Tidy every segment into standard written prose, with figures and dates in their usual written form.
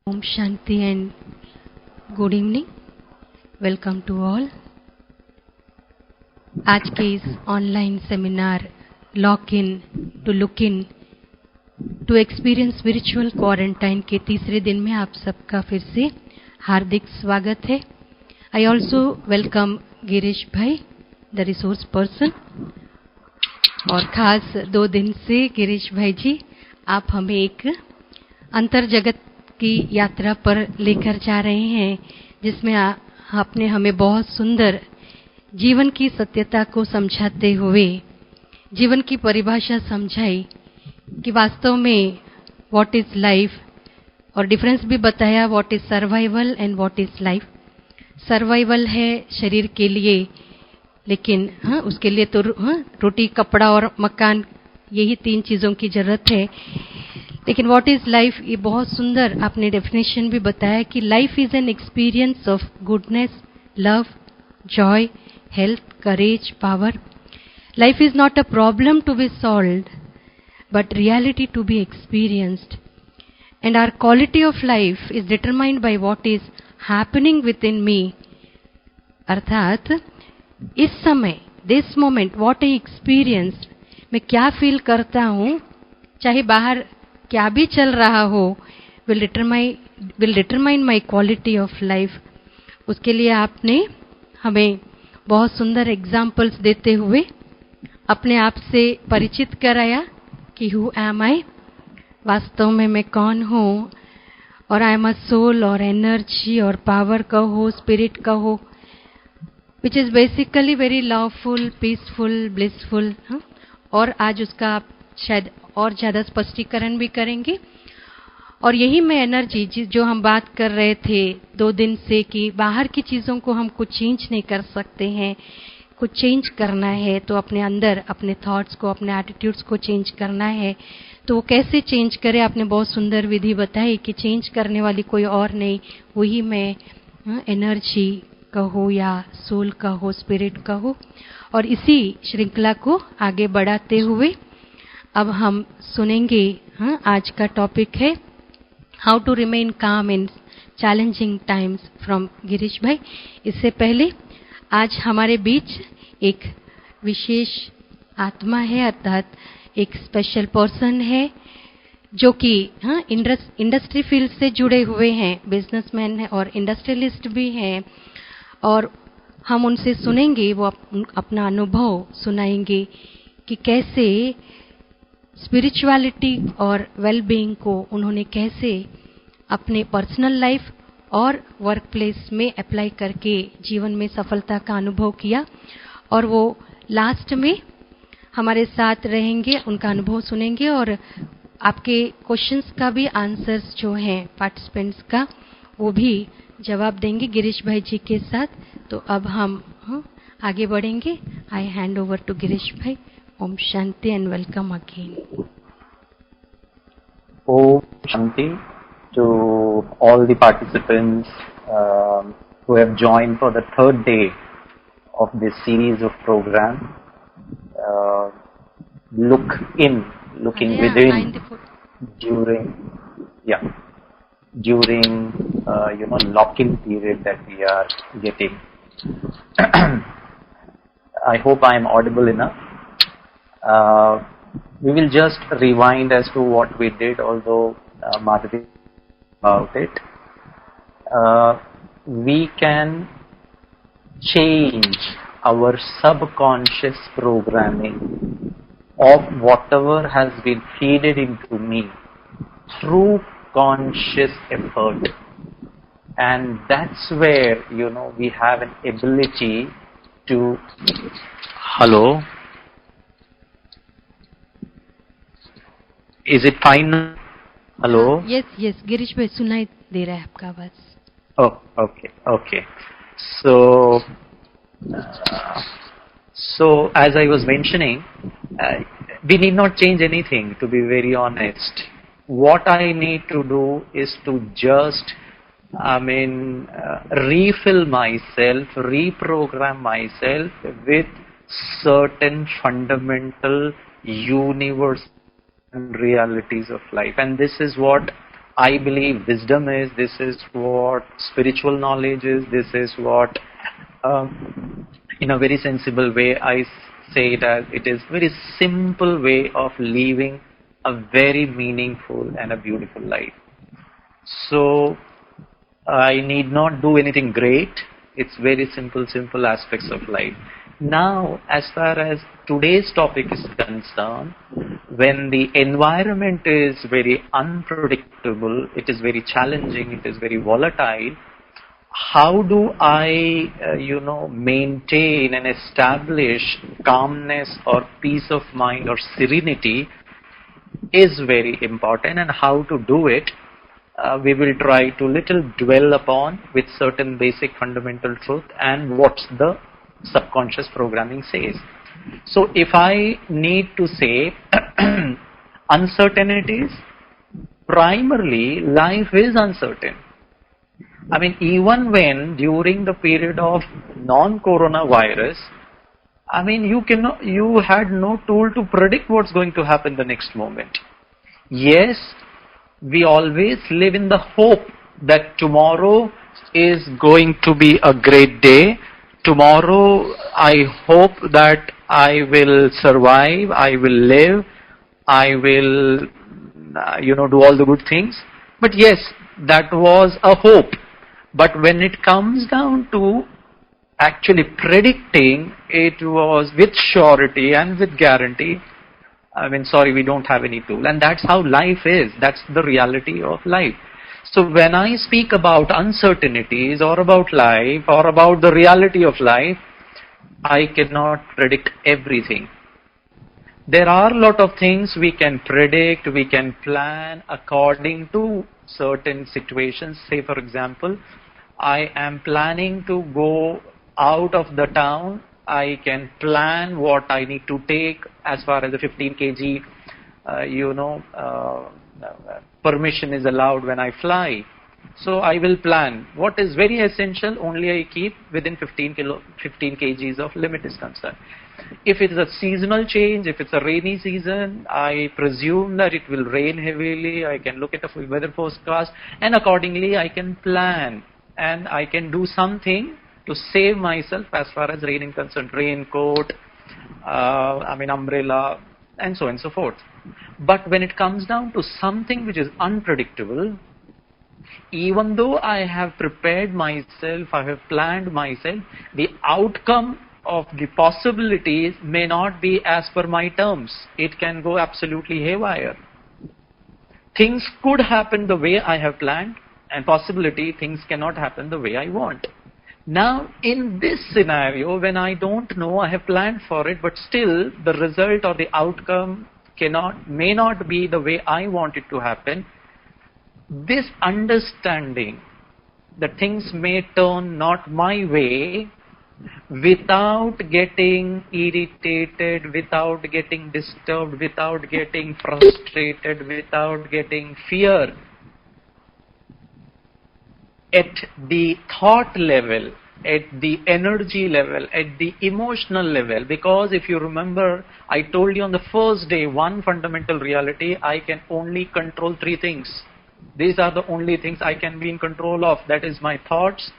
Om Shanti and good evening. Welcome to all. आज के इस online seminar lock into look into experience spiritual quarantine के तीसरे दिन में आप सबका फिर से हार्दिक स्वागत है. आई ऑल्सो वेलकम गिरीश भाई, द रिसोर्स पर्सन. और खास 2 दिन से गिरीश भाई जी आप हमें एक अंतर जगत की यात्रा पर लेकर जा रहे हैं, जिसमें आपने हमें बहुत सुंदर जीवन की सत्यता को समझाते हुए जीवन की परिभाषा समझाई कि वास्तव में व्हाट इज लाइफ, और डिफरेंस भी बताया what is survival and what is life. Survival है शरीर के लिए, लेकिन उसके लिए तो रोटी कपड़ा और मकान, यही 3 चीज़ों की ज़रूरत है. लेकिन व्हाट इज़ लाइफ, ये बहुत सुंदर आपने डेफिनेशन भी बताया कि life is an experience of goodness, love, joy, health, courage, power. Life is not a problem to be solved but reality to be experienced. And our quality of life is determined by what is happening within me. अर्थात इस समय, this moment, what I experience, मैं क्या feel करता हूँ, चाहे बाहर क्या भी चल रहा हो, will determine my quality of life. उसके लिए आपने हमें बहुत सुंदर एग्जाम्पल्स देते हुए अपने आप से परिचित कराया कि हु एम आई, वास्तव में मैं कौन हूँ. और आई एम अ सोल और एनर्जी और पावर कहो, स्पिरिट कहो, which is basically very loveful, peaceful, blissful. और आज उसका आप शायद और ज़्यादा स्पष्टीकरण भी करेंगे. और यही मैं एनर्जी जो हम बात कर रहे थे 2 दिन से कि बाहर की चीज़ों को हम कुछ चेंज नहीं कर सकते हैं, कुछ चेंज करना है तो अपने अंदर, अपने थॉट्स को, अपने एटीट्यूड्स को चेंज करना है. तो वो कैसे चेंज करें, आपने बहुत सुंदर विधि बताई कि चेंज करने वाली कोई और नहीं, वही मैं एनर्जी कहो या सोल कहो, स्पिरिट कहो. और इसी श्रृंखला को आगे बढ़ाते हुए अब हम सुनेंगे. आज का टॉपिक है how to remain calm in challenging times from Girish bhai. इससे पहले आज हमारे बीच एक विशेष आत्मा है, अर्थात एक स्पेशल पर्सन है जो कि इंडस्ट्री फील्ड से जुड़े हुए हैं, बिजनेसमैन है और इंडस्ट्रियलिस्ट भी हैं. और हम उनसे सुनेंगे, वो अपना अनुभव सुनाएंगे कि कैसे स्पिरिचुअलिटी और वेलबीइंग को उन्होंने कैसे अपने पर्सनल लाइफ और वर्क प्लेस में अप्लाई करके जीवन में सफलता का अनुभव किया. और वो लास्ट में हमारे साथ रहेंगे, उनका अनुभव सुनेंगे और आपके क्वेश्चंस का भी आंसर्स जो हैं पार्टिसिपेंट्स का, वो भी जवाब देंगे गिरीश भाई जी के साथ. तो अब हम आगे बढ़ेंगे. आई हैंड ओवर टू गिरीश भाई. Om Shanti and welcome again. Om Shanti to all the participants who have joined for the 3rd day of this series of program. Looking within during lock-in period that we are getting. I hope I am audible enough. We will just rewind as to what we did, although Madhavi about it. We can change our subconscious programming of whatever has been fed into me through conscious effort. And that's where, we have an ability to... Hello? Is it fine? Hello? Yes, Girish भाई सुनाई दे रहा है आपका आवाज. Oh, okay. So as I was mentioning, we need not change anything, to be very honest. What I need to do is to just, refill myself, reprogram myself with certain fundamental universal realities of life. And this is what I believe wisdom is, this is what spiritual knowledge is, this is what, in a very sensible way, I say it as it is very simple way of living a very meaningful and a beautiful life. So I need not do anything great. It's very simple aspects of life. Now, as far as today's topic is concerned, when the environment is very unpredictable, it is very challenging, it is very volatile, how do I, maintain and establish calmness or peace of mind or serenity is very important, and how to do it, we will try to little dwell upon with certain basic fundamental truth and what the subconscious programming says. So if I need to say uncertainties, primarily life is uncertain. I mean, even when during the period of non-coronavirus, I mean, you had no tool to predict what's going to happen the next moment. Yes, we always live in the hope that tomorrow is going to be a great day. Tomorrow, I hope that I will survive, I will live, I will, do all the good things. But yes, that was a hope. But when it comes down to actually predicting, it was with surety and with guarantee. I mean, sorry, we don't have any tool. And that's how life is. That's the reality of life. So when I speak about uncertainties or about life or about the reality of life, I cannot predict everything. There are a lot of things we can predict, we can plan according to certain situations. Say, for example, I am planning to go out of the town. I can plan what I need to take as far as the 15 kg, permission is allowed when I fly. So I will plan. What is very essential, only I keep within 15 kgs of limit is concerned. If it is a seasonal change, if it's a rainy season, I presume that it will rain heavily. I can look at a weather forecast and accordingly I can plan and I can do something to save myself as far as rain is concerned. Raincoat, umbrella, and so on and so forth. But when it comes down to something which is unpredictable, even though I have prepared myself, I have planned myself, the outcome of the possibilities may not be as per my terms. It can go absolutely haywire. Things could happen the way I have planned, and possibility things cannot happen the way I want. Now, in this scenario, when I don't know, I have planned for it, but still the result or the outcome may not be the way I want it to happen. This understanding that things may turn not my way, without getting irritated, without getting disturbed, without getting frustrated, without getting fear, at the thought level, at the energy level, at the emotional level. Because if you remember, I told you on the first day, one fundamental reality, I can only control three things. These are the only things I can be in control of. That is my thoughts,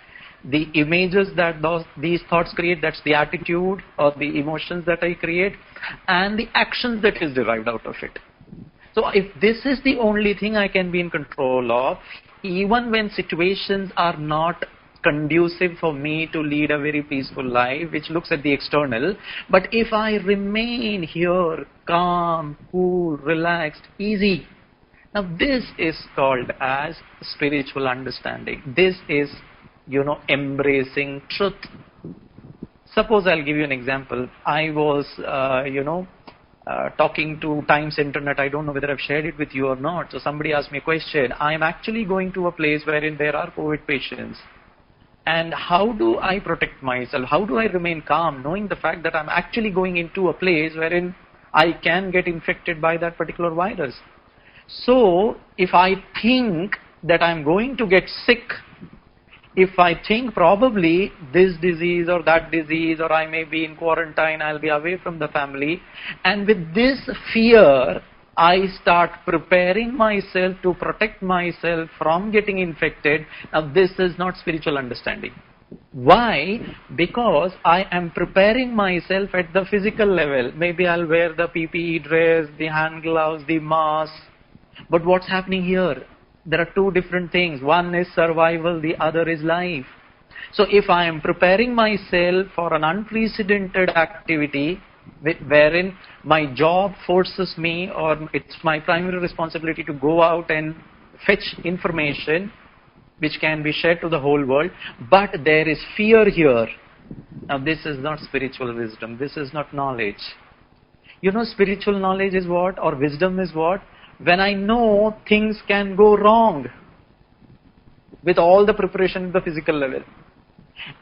the images that these thoughts create, that's the attitude or the emotions that I create, and the actions that is derived out of it. So if this is the only thing I can be in control of, even when situations are not conducive for me to lead a very peaceful life, which looks at the external, but if I remain here, calm, cool, relaxed, easy, now this is called as spiritual understanding. This is, embracing truth. Suppose I'll give you an example. I was, talking to Times Internet. I don't know whether I've shared it with you or not. So somebody asked me a question. I am actually going to a place wherein there are COVID patients. And how do I protect myself? How do I remain calm, knowing the fact that I'm actually going into a place wherein I can get infected by that particular virus? So if I think that I'm going to get sick, if I think probably this disease or that disease, or I may be in quarantine, I'll be away from the family, and with this fear, I start preparing myself to protect myself from getting infected. Now this is not spiritual understanding. Why? Because I am preparing myself at the physical level. Maybe I'll wear the PPE dress, the hand gloves, the mask. But what's happening here? There are two different things. One is survival, the other is life. So if I am preparing myself for an unprecedented activity, wherein my job forces me, or it's my primary responsibility to go out and fetch information which can be shared to the whole world, but there is fear here. Now this is not spiritual wisdom, this is not knowledge. You know, spiritual knowledge is what, or wisdom is what? When I know things can go wrong with all the preparation at the physical level.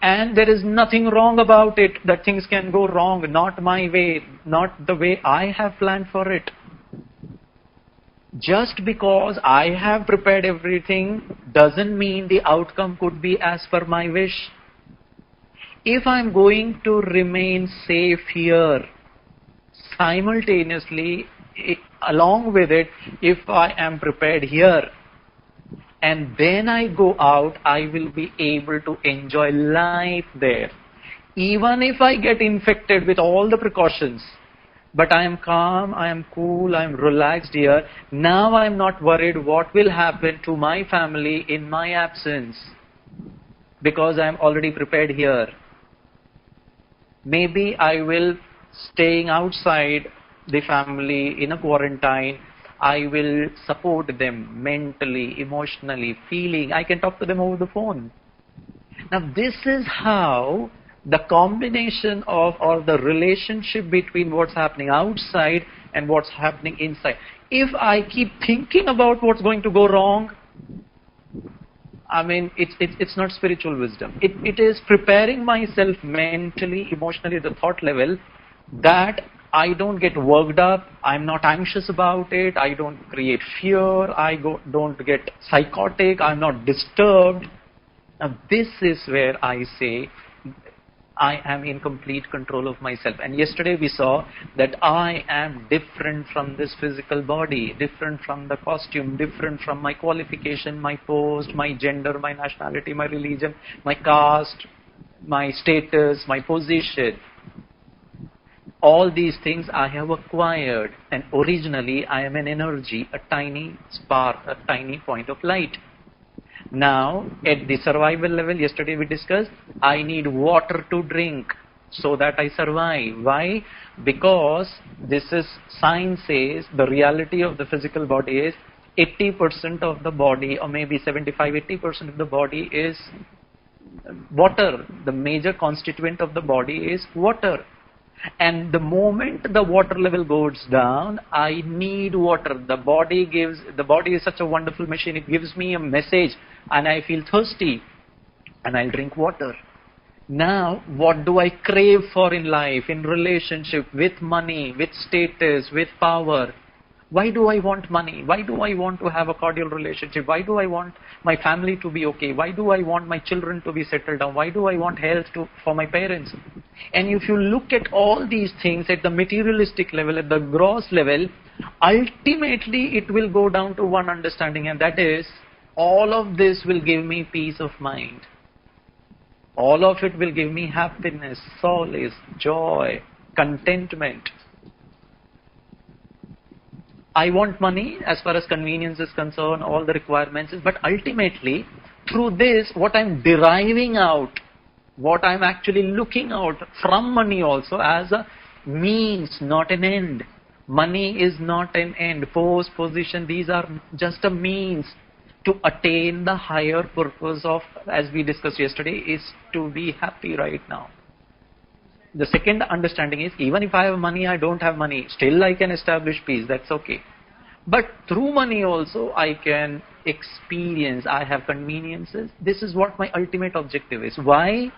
And there is nothing wrong about it, that things can go wrong, not my way, not the way I have planned for it. Just because I have prepared everything doesn't mean the outcome could be as per my wish. If I'm going to remain safe here, simultaneously, along with it, if I am prepared here, and then I go out, I will be able to enjoy life there. Even if I get infected with all the precautions, but I am calm, I am cool, I am relaxed here. Now I am not worried what will happen to my family in my absence, because I am already prepared here. Maybe I will staying outside the family in a quarantine. I will support them mentally, emotionally, feeling. I can talk to them over the phone. Now this is how the combination of, or the relationship between what's happening outside and what's happening inside. If I keep thinking about what's going to go wrong, I mean, it's not spiritual wisdom. It is preparing myself mentally, emotionally, at the thought level, that I don't get worked up, I'm not anxious about it, I don't create fear, don't get psychotic, I'm not disturbed. Now this is where I say I am in complete control of myself. And yesterday we saw that I am different from this physical body, different from the costume, different from my qualification, my post, my gender, my nationality, my religion, my caste, my status, my position. All these things I have acquired, and originally I am an energy, a tiny spark, a tiny point of light. Now, at the survival level, yesterday we discussed, I need water to drink so that I survive. Why? Because this is, science says, the reality of the physical body is 80% of the body, or maybe 75-80% of the body is water. The major constituent of the body is water. And the moment the water level goes down, I need water. The body is such a wonderful machine. It gives me a message and I feel thirsty and I'll drink water. Now, what do I crave for in life, in relationship, with money, with status, with power? Why do I want money? Why do I want to have a cordial relationship? Why do I want my family to be okay? Why do I want my children to be settled down? Why do I want health for my parents? And if you look at all these things at the materialistic level, at the gross level, ultimately it will go down to one understanding, and that is, all of this will give me peace of mind. All of it will give me happiness, solace, joy, contentment. I want money as far as convenience is concerned, all the requirements is, but ultimately, through this, what I'm deriving out, what I'm actually looking out from money also as a means, not an end. Money is not an end. Post, position, these are just a means to attain the higher purpose of, as we discussed yesterday, is to be happy right now. The second understanding is, even if I have money, I don't have money, still I can establish peace, that's okay. But through money also, I can experience, I have conveniences. This is what my ultimate objective is. Why?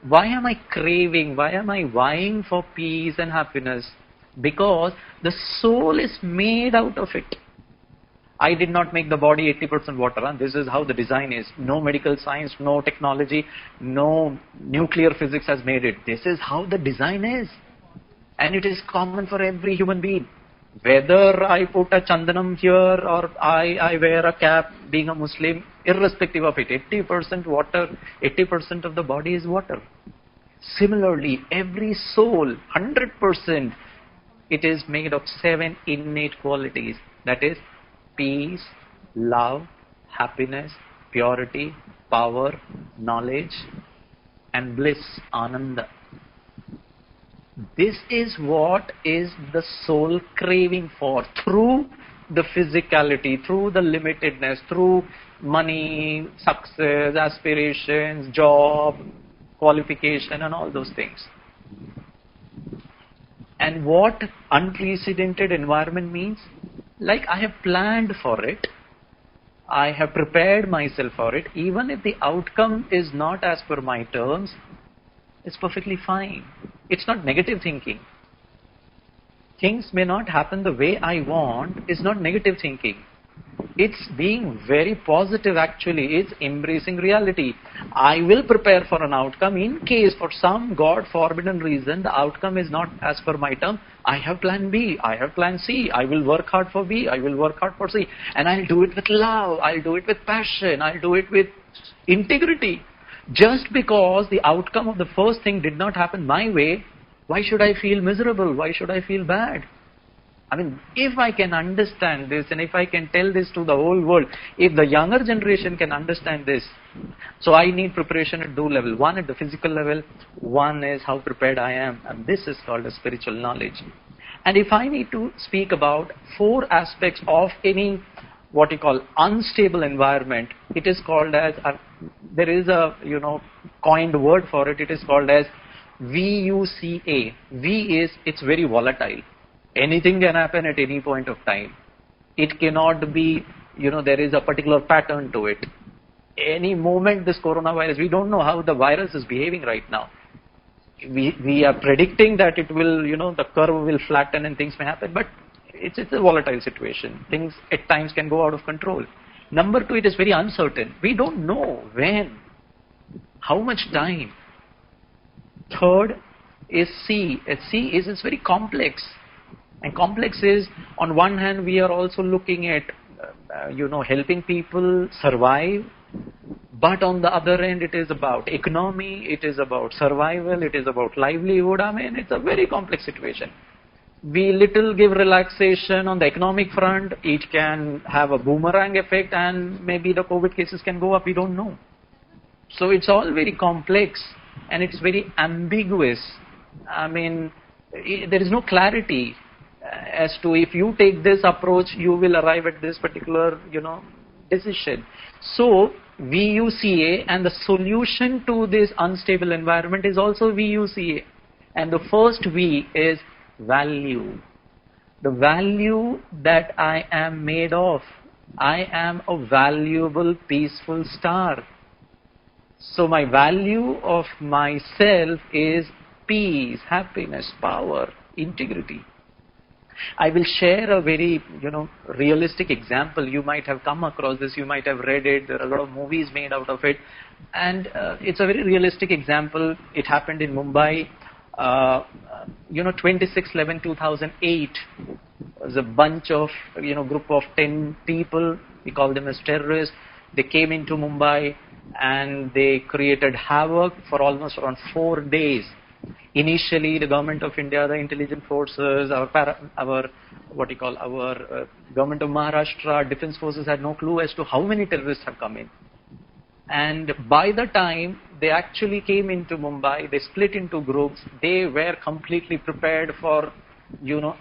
Why am I craving? Why am I vying for peace and happiness? Because the soul is made out of it. I did not make the body 80% water. Huh? This is how the design is. No medical science, no technology, no nuclear physics has made it. This is how the design is. And it is common for every human being. Whether I put a chandanam here or I wear a cap being a Muslim, irrespective of it, 80% water, 80% of the body is water. Similarly, every soul, 100%, it is made of 7 innate qualities. That is peace, love, happiness, purity, power, knowledge, and bliss, ananda. This is what is the soul craving for through the physicality, through the limitedness, through money, success, aspirations, job, qualification, and all those things. And what unprecedented environment means? Like, I have planned for it, I have prepared myself for it. Even if the outcome is not as per my terms, it's perfectly fine. It's not negative thinking. Things may not happen the way I want is not negative thinking. It's being very positive actually. It's embracing reality. I will prepare for an outcome in case for some God forbidden reason the outcome is not as per my term. I have plan B, I have plan C. I will work hard for B, I will work hard for C. And I'll do it with love, I'll do it with passion, I'll do it with integrity. Just because the outcome of the first thing did not happen my way, why should I feel miserable? Why should I feel bad? I mean, if I can understand this and if I can tell this to the whole world, if the younger generation can understand this, so I need preparation at 2 levels. One at the physical level, one is how prepared I am, and this is called a spiritual knowledge. And if I need to speak about 4 aspects of any what you call unstable environment, it is called as, there is a coined word for it, it is called as VUCA. V is, it's very volatile. Anything can happen at any point of time. It cannot be, there is a particular pattern to it. Any moment this coronavirus, we don't know how the virus is behaving right now. We are predicting that it will, the curve will flatten and things may happen, but it's a volatile situation. Things at times can go out of control. Number 2, it is very uncertain. We don't know when, how much time. Third is C. C is, it's very complex. And complex is, on one hand, we are also looking at, helping people survive. But on the other end, it is about economy, it is about survival, it is about livelihood. I mean, it's a very complex situation. We little give relaxation on the economic front, it can have a boomerang effect and maybe the COVID cases can go up, we don't know. So it's all very complex and it's very ambiguous. I mean, there is no clarity as to if you take this approach, you will arrive at this particular, decision. So VUCA, and the solution to this unstable environment is also VUCA. And the first V is value. The value that I am made of. I am a valuable, peaceful star. So my value of myself is peace, happiness, power, integrity. I will share a very, realistic example. You might have come across this, you might have read it, there are a lot of movies made out of it. And it's a very realistic example. It happened in Mumbai, 26/11/2008. Was a bunch of, group of 10 people, we call them as terrorists. They came into Mumbai and they created havoc for almost around 4 days. Initially, the government of India, the intelligence forces, our government of Maharashtra, defense forces had no clue as to how many terrorists have come in. And by the time they actually came into Mumbai, they split into groups. They were completely prepared for,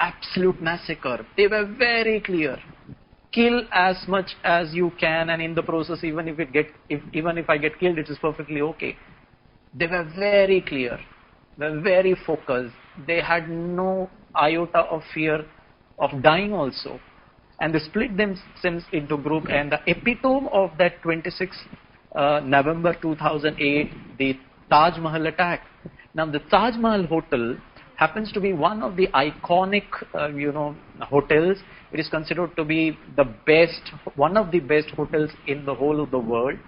absolute massacre. They were very clear. Kill as much as you can, and in the process, even if I get killed, it is perfectly okay. They were very clear. Were very focused. They had no iota of fear of dying also. And they split themselves into group, and the epitome of that 26 November 2008, the Taj Mahal attack. Now the Taj Mahal hotel happens to be one of the iconic, hotels. It is considered to be one of the best hotels in the whole of the world.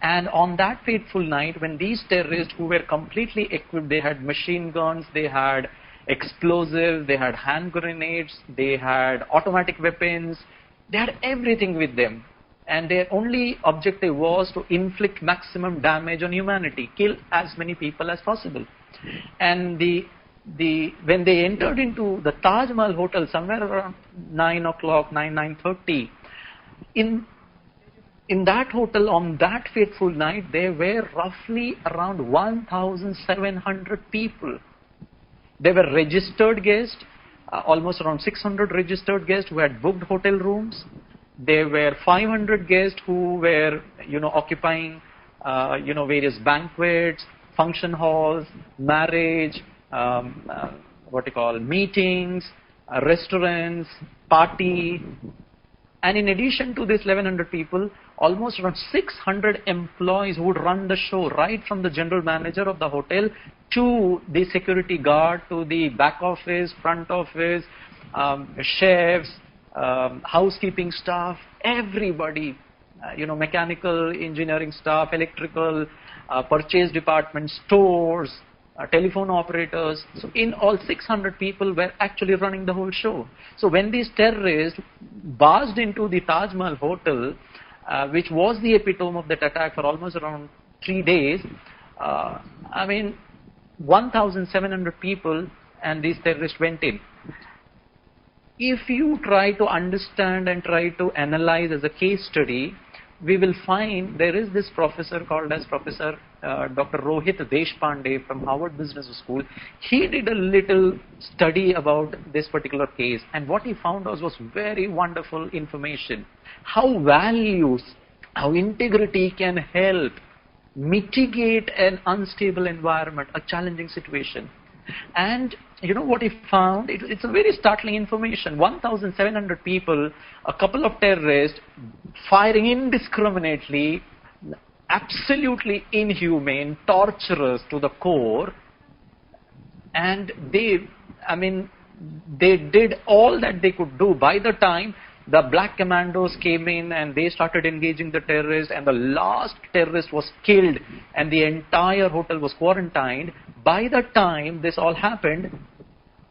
And on that fateful night, when these terrorists who were completely equipped, they had machine guns, they had explosives, they had hand grenades, they had automatic weapons, they had everything with them. And their only objective was to inflict maximum damage on humanity, kill as many people as possible. And when they entered into the Taj Mahal hotel somewhere around 9 o'clock, 9:30, in that hotel on that fateful night, there were roughly around 1,700 people. They were registered guests, almost around 600 registered guests who had booked hotel rooms. There were 500 guests who were, occupying, various banquets, function halls, marriage, meetings, restaurants, party. And in addition to this 1,100 people, almost around 600 employees who would run the show, right from the general manager of the hotel to the security guard, to the back office, front office, chefs, housekeeping staff, everybody, mechanical engineering staff, electrical, purchase department, stores, telephone operators. So in all, 600 people were actually running the whole show. So when these terrorists barged into the Taj Mahal hotel, which was the epitome of that attack for almost around 3 days, 1,700 people and these terrorists went in. If you try to understand and try to analyze as a case study, we will find there is this professor called as Professor Dr. Rohit Deshpande from Harvard Business School. He did a little study about this particular case, and what he found was very wonderful information. How values, how integrity can help mitigate an unstable environment, a challenging situation. And you know what he found? It's a very startling information. 1,700 people, a couple of terrorists firing indiscriminately, absolutely inhumane, torturous to the core. And they did all that they could do. By the time the black commandos came in and they started engaging the terrorists, and the last terrorist was killed and the entire hotel was quarantined, by the time this all happened,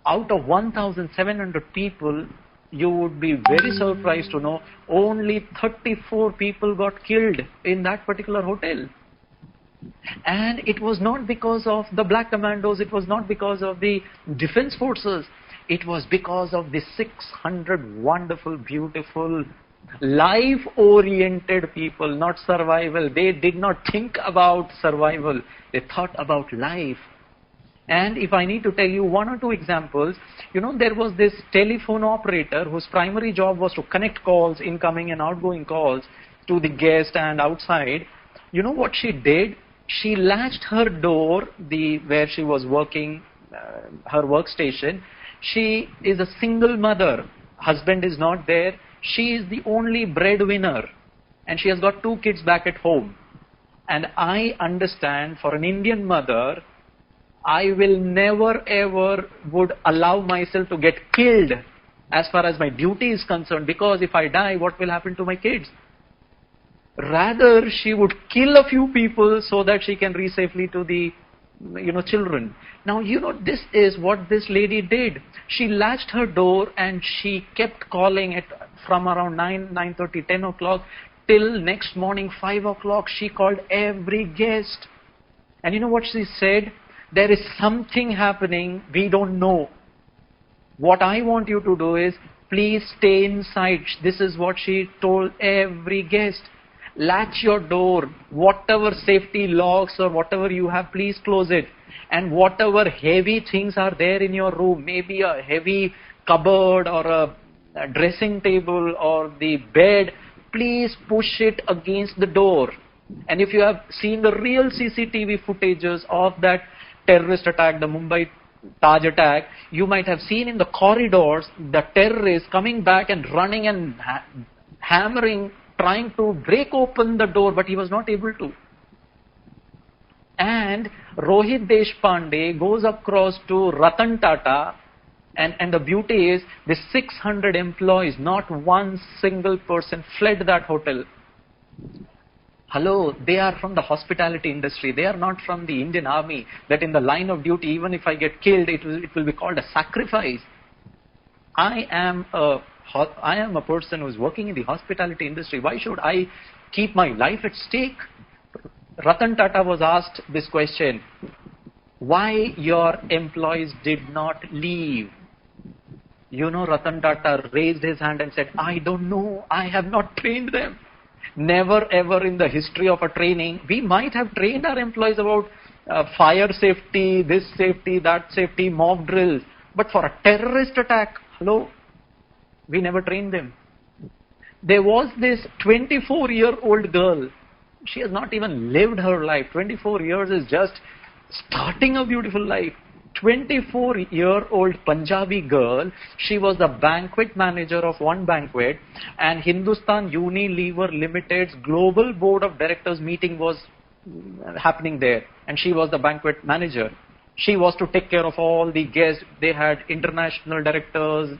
out of 1,700 people, you would be very surprised to know only 34 people got killed in that particular hotel. And it was not because of the black commandos, it was not because of the defense forces, it was because of the 600 wonderful, beautiful, life-oriented people, not survival. They did not think about survival, they thought about life. And if I need to tell you one or two examples, there was this telephone operator whose primary job was to connect calls, incoming and outgoing calls, to the guest and outside. You know what she did? She latched her door, where she was working, her workstation. She is a single mother. Husband is not there. She is the only breadwinner. And she has got 2 kids back at home. And I understand, for an Indian mother, I will never ever would allow myself to get killed as far as my duty is concerned, because if I die, what will happen to my kids? Rather, she would kill a few people so that she can reach safely to the children. Now, this is what this lady did. She latched her door and she kept calling it from around 9:30, 10 o'clock till next morning 5 o'clock. She called every guest. And you know what she said? There is something happening, we don't know. What I want you to do is, please stay inside. This is what she told every guest. Latch your door. Whatever safety locks or whatever you have, please close it. And whatever heavy things are there in your room, maybe a heavy cupboard or a dressing table or the bed, please push it against the door. And if you have seen the real CCTV footages of that terrorist attack, the Mumbai Taj attack, you might have seen in the corridors the terrorists coming back and running and hammering, trying to break open the door, but he was not able to. And Rohit Deshpande goes across to Ratan Tata, and the beauty is the 600 employees, not one single person fled that hotel. Hello, they are from the hospitality industry. They are not from the Indian army. That in the line of duty, even if I get killed, it will be called a sacrifice. I am a person who is working in the hospitality industry. Why should I keep my life at stake? Ratan Tata was asked this question: why your employees did not leave? Ratan Tata raised his hand and said, I don't know. I have not trained them. Never ever in the history of a training, we might have trained our employees about fire safety, this safety, that safety, mock drills. But for a terrorist attack, hello, we never trained them. There was this 24-year-old girl. She has not even lived her life. 24 years is just starting a beautiful life. 24-year-old Punjabi girl, she was the banquet manager of one banquet, and Hindustan Unilever Limited's global board of directors meeting was happening there, and she was the banquet manager. She was to take care of all the guests. They had international directors,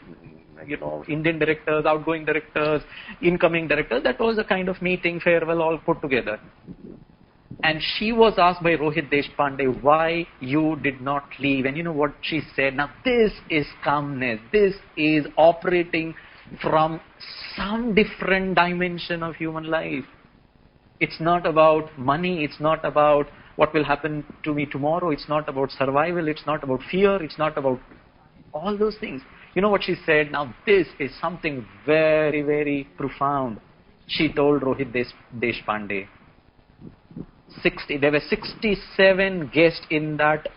Indian directors, outgoing directors, incoming directors. That was a kind of meeting, farewell, all put together. And she was asked by Rohit Deshpande why you did not leave. And you know what she said? Now this is calmness. This is operating from some different dimension of human life. It's not about money. It's not about what will happen to me tomorrow. It's not about survival. It's not about fear. It's not about all those things. You know what she said? Now this is something very, very profound. She told Rohit Deshpande. There were 67 guests in that,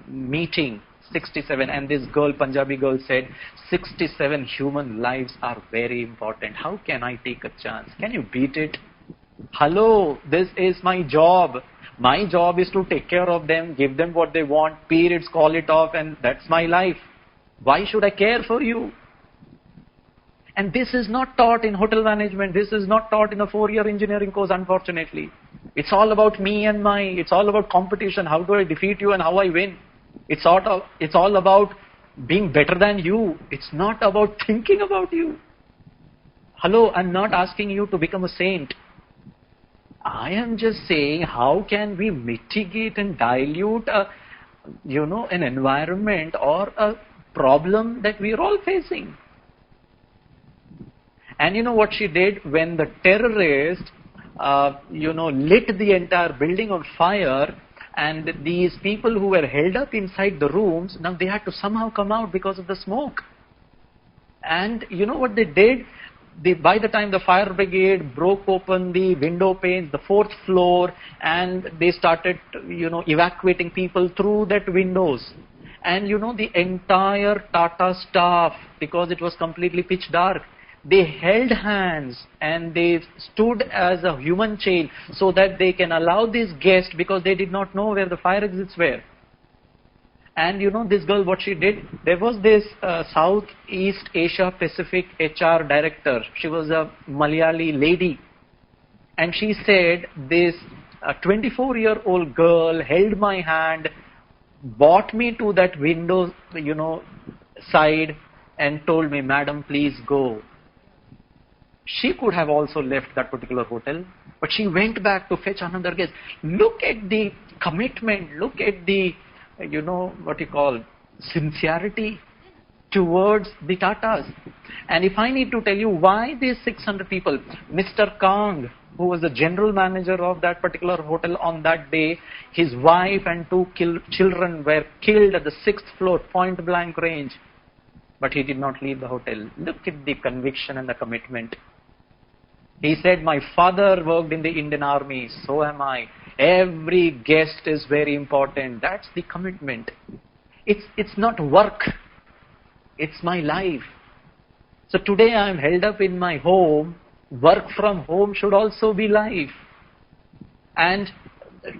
meeting. 67, and this girl, Punjabi girl, said, 67 human lives are very important. How can I take a chance? Can you beat it? Hello, this is my job. My job is to take care of them, give them what they want, periods, call it off, and that's my life. Why should I care for you? And this is not taught in hotel management. This is not taught in a 4-year engineering course, unfortunately. It's all about me and it's all about competition. How do I defeat you and how I win? It's all about being better than you. It's not about thinking about you. Hello, I'm not asking you to become a saint. I am just saying, how can we mitigate and dilute an environment or a problem that we are all facing? And you know what she did? When the terrorists, lit the entire building on fire, and these people who were held up inside the rooms, now they had to somehow come out because of the smoke. And you know what they did? By the time the fire brigade broke open the window panes, the 4th floor, and they started, evacuating people through that windows. And the entire Tata staff, because it was completely pitch dark, they held hands and they stood as a human chain so that they can allow these guests, because they did not know where the fire exits were. And this girl, what she did, there was this Southeast Asia Pacific HR director. She was a Malayali lady. And she said, this 24-year-old girl held my hand, brought me to that window, side, and told me, madam, please go. She could have also left that particular hotel, but she went back to fetch another guest. Look at the commitment, look at the, sincerity towards the Tatas. And if I need to tell you why these 600 people, Mr. Kang, who was the general manager of that particular hotel on that day, his wife and 2 children were killed at the 6th floor, point blank range. But he did not leave the hotel. Look at the conviction and the commitment. He said, my father worked in the Indian Army, so am I. Every guest is very important. That's the commitment. It's not work. It's my life. So today I am held up in my home. Work from home should also be life. And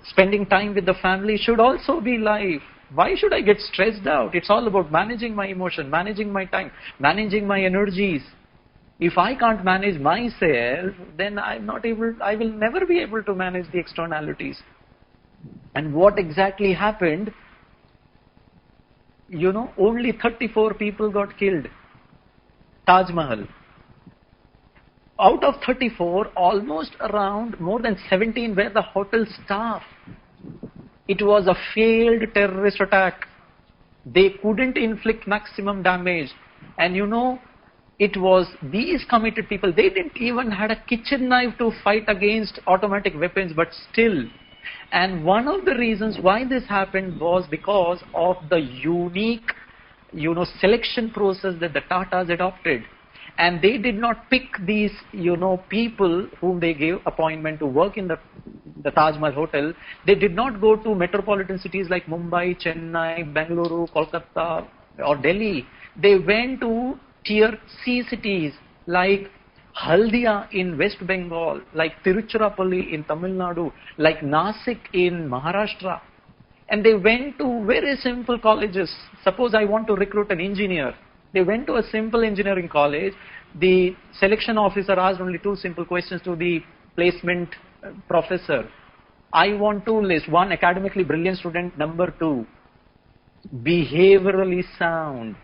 spending time with the family should also be life. Why should I get stressed out? It's all about managing my emotion, managing my time, managing my energies. If I can't manage myself, then I will never be able to manage the externalities. And what exactly happened? Only 34 people got killed. Taj Mahal. out of 34, almost around more than 17 were the hotel staff. It was a failed terrorist attack. They couldn't inflict maximum damage. And you know, it was these committed people, they didn't even had a kitchen knife to fight against automatic weapons, but still. And one of the reasons why this happened was because of the unique, selection process that the Tatas adopted. And they did not pick these, people whom they gave appointment to work in the Taj Mahal hotel. They did not go to metropolitan cities like Mumbai, Chennai, Bengaluru, Kolkata, or Delhi. They went to tier C cities like Haldia in West Bengal, like Tiruchirappalli in Tamil Nadu, like Nasik in Maharashtra. And they went to very simple colleges. Suppose I want to recruit an engineer. They went to a simple engineering college. The selection officer asked only two simple questions to the placement professor. I want to list one, academically brilliant student. Number two, behaviorally sound,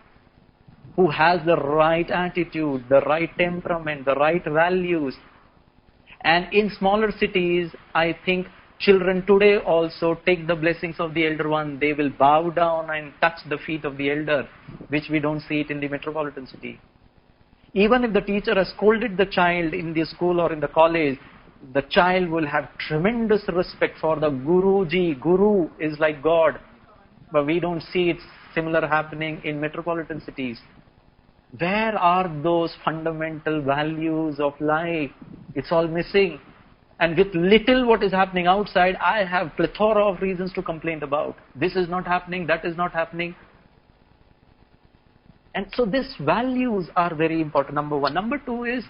who has the right attitude, the right temperament, the right values. And in smaller cities, I think children today also take the blessings of the elder one. They will bow down and touch the feet of the elder, which we don't see it in the metropolitan city. Even if the teacher has scolded the child in the school or in the college, the child will have tremendous respect for the Guruji. Guru is like God. But we don't see it similar happening in metropolitan cities. Where are those fundamental values of life? It's all missing. And with little what is happening outside, I have plethora of reasons to complain about. This is not happening, that is not happening. And so these values are very important, number one. Number two is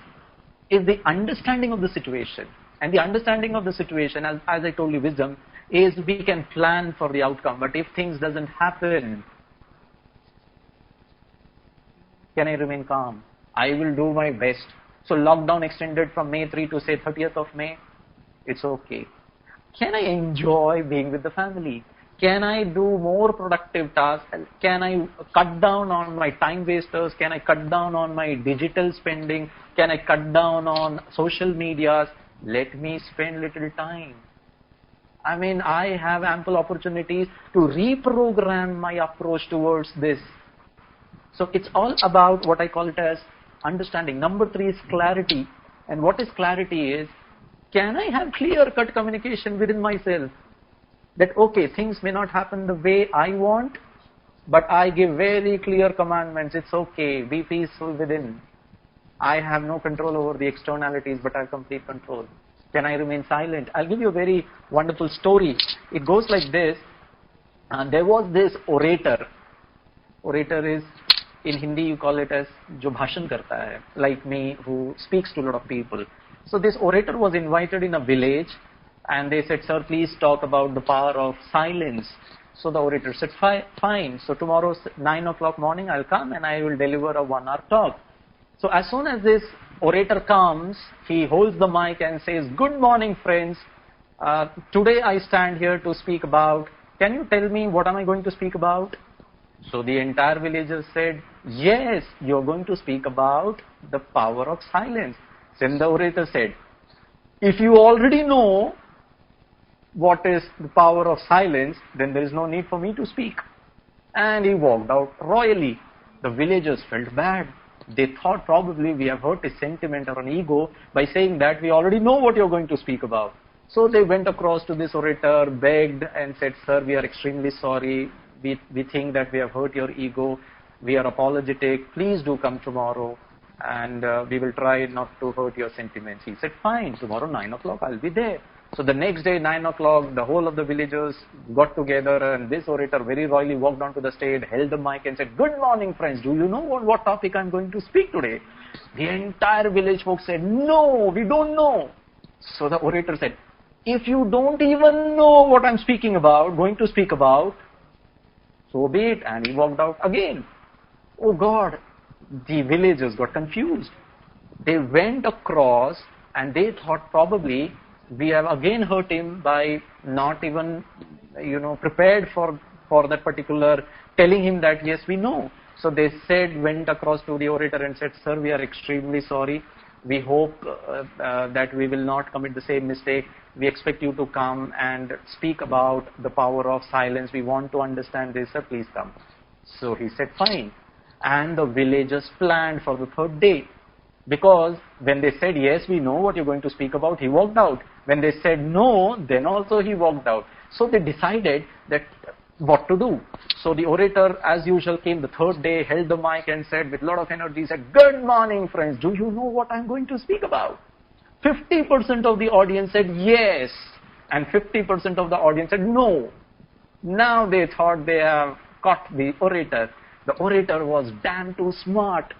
the understanding of the situation. And the understanding of the situation, as I told you, wisdom, is we can plan for the outcome. But if things doesn't happen, can I remain calm? I will do my best. So lockdown extended from May 3 to say 30th of May. It's okay. Can I enjoy being with the family? Can I do more productive tasks? Can I cut down on my time wasters? Can I cut down on my digital spending? Can I cut down on social medias? Let me spend little time. I mean, I have ample opportunities to reprogram my approach towards this. So it's all about what I call it as understanding. Number three is clarity. And what is clarity is, can I have clear-cut communication within myself? That, okay, things may not happen the way I want, but I give very clear commandments. It's okay, be peaceful within. I have no control over the externalities, but I have complete control. Can I remain silent? I'll give you a very wonderful story. It goes like this. There was this orator. Orator is, in Hindi you call it as, jo bhashan karta hai, like me, who speaks to a lot of people. So this orator was invited in a village, and they said, sir, please talk about the power of silence. So the orator said, fine. So tomorrow 9 o'clock morning I'll come and I will deliver a 1-hour talk. So as soon as this orator comes, he holds the mic and says, good morning friends. Today I stand here to speak about, can you tell me what am I going to speak about? So the entire villagers said, yes, you're going to speak about the power of silence. Then the orator said, if you already know what is the power of silence, then there is no need for me to speak. And he walked out royally. The villagers felt bad. They thought probably we have hurt his sentiment or an ego by saying that we already know what you're going to speak about. So they went across to this orator, begged and said, sir, we are extremely sorry. We think that we have hurt your ego. We are apologetic. Please do come tomorrow. And we will try not to hurt your sentiments. He said, fine, tomorrow 9 o'clock I'll be there. So the next day 9 o'clock, the whole of the villagers got together, and this orator very royally walked onto the stage, held the mic and said, good morning friends, do you know what topic I'm going to speak today? The entire village folks said, no, we don't know. So the orator said, if you don't even know what I'm going to speak about, so be it. And he walked out again. Oh God. The villagers got confused. They went across and they thought probably we have again hurt him by not even, prepared for that particular, telling him that yes, we know. So they went across to the orator and said, sir, we are extremely sorry. We hope that we will not commit the same mistake. We expect you to come and speak about the power of silence. We want to understand this, sir, please come. So he said, fine. And the villagers planned for the third day. Because when they said, yes, we know what you're going to speak about, he walked out. When they said no, then also he walked out. So they decided that what to do. So the orator, as usual, came the third day, held the mic and said with a lot of energy, said, good morning, friends. Do you know what I'm going to speak about? 50% of the audience said yes, and 50% of the audience said no. Now they thought they have caught the orator. The orator was damn too smart.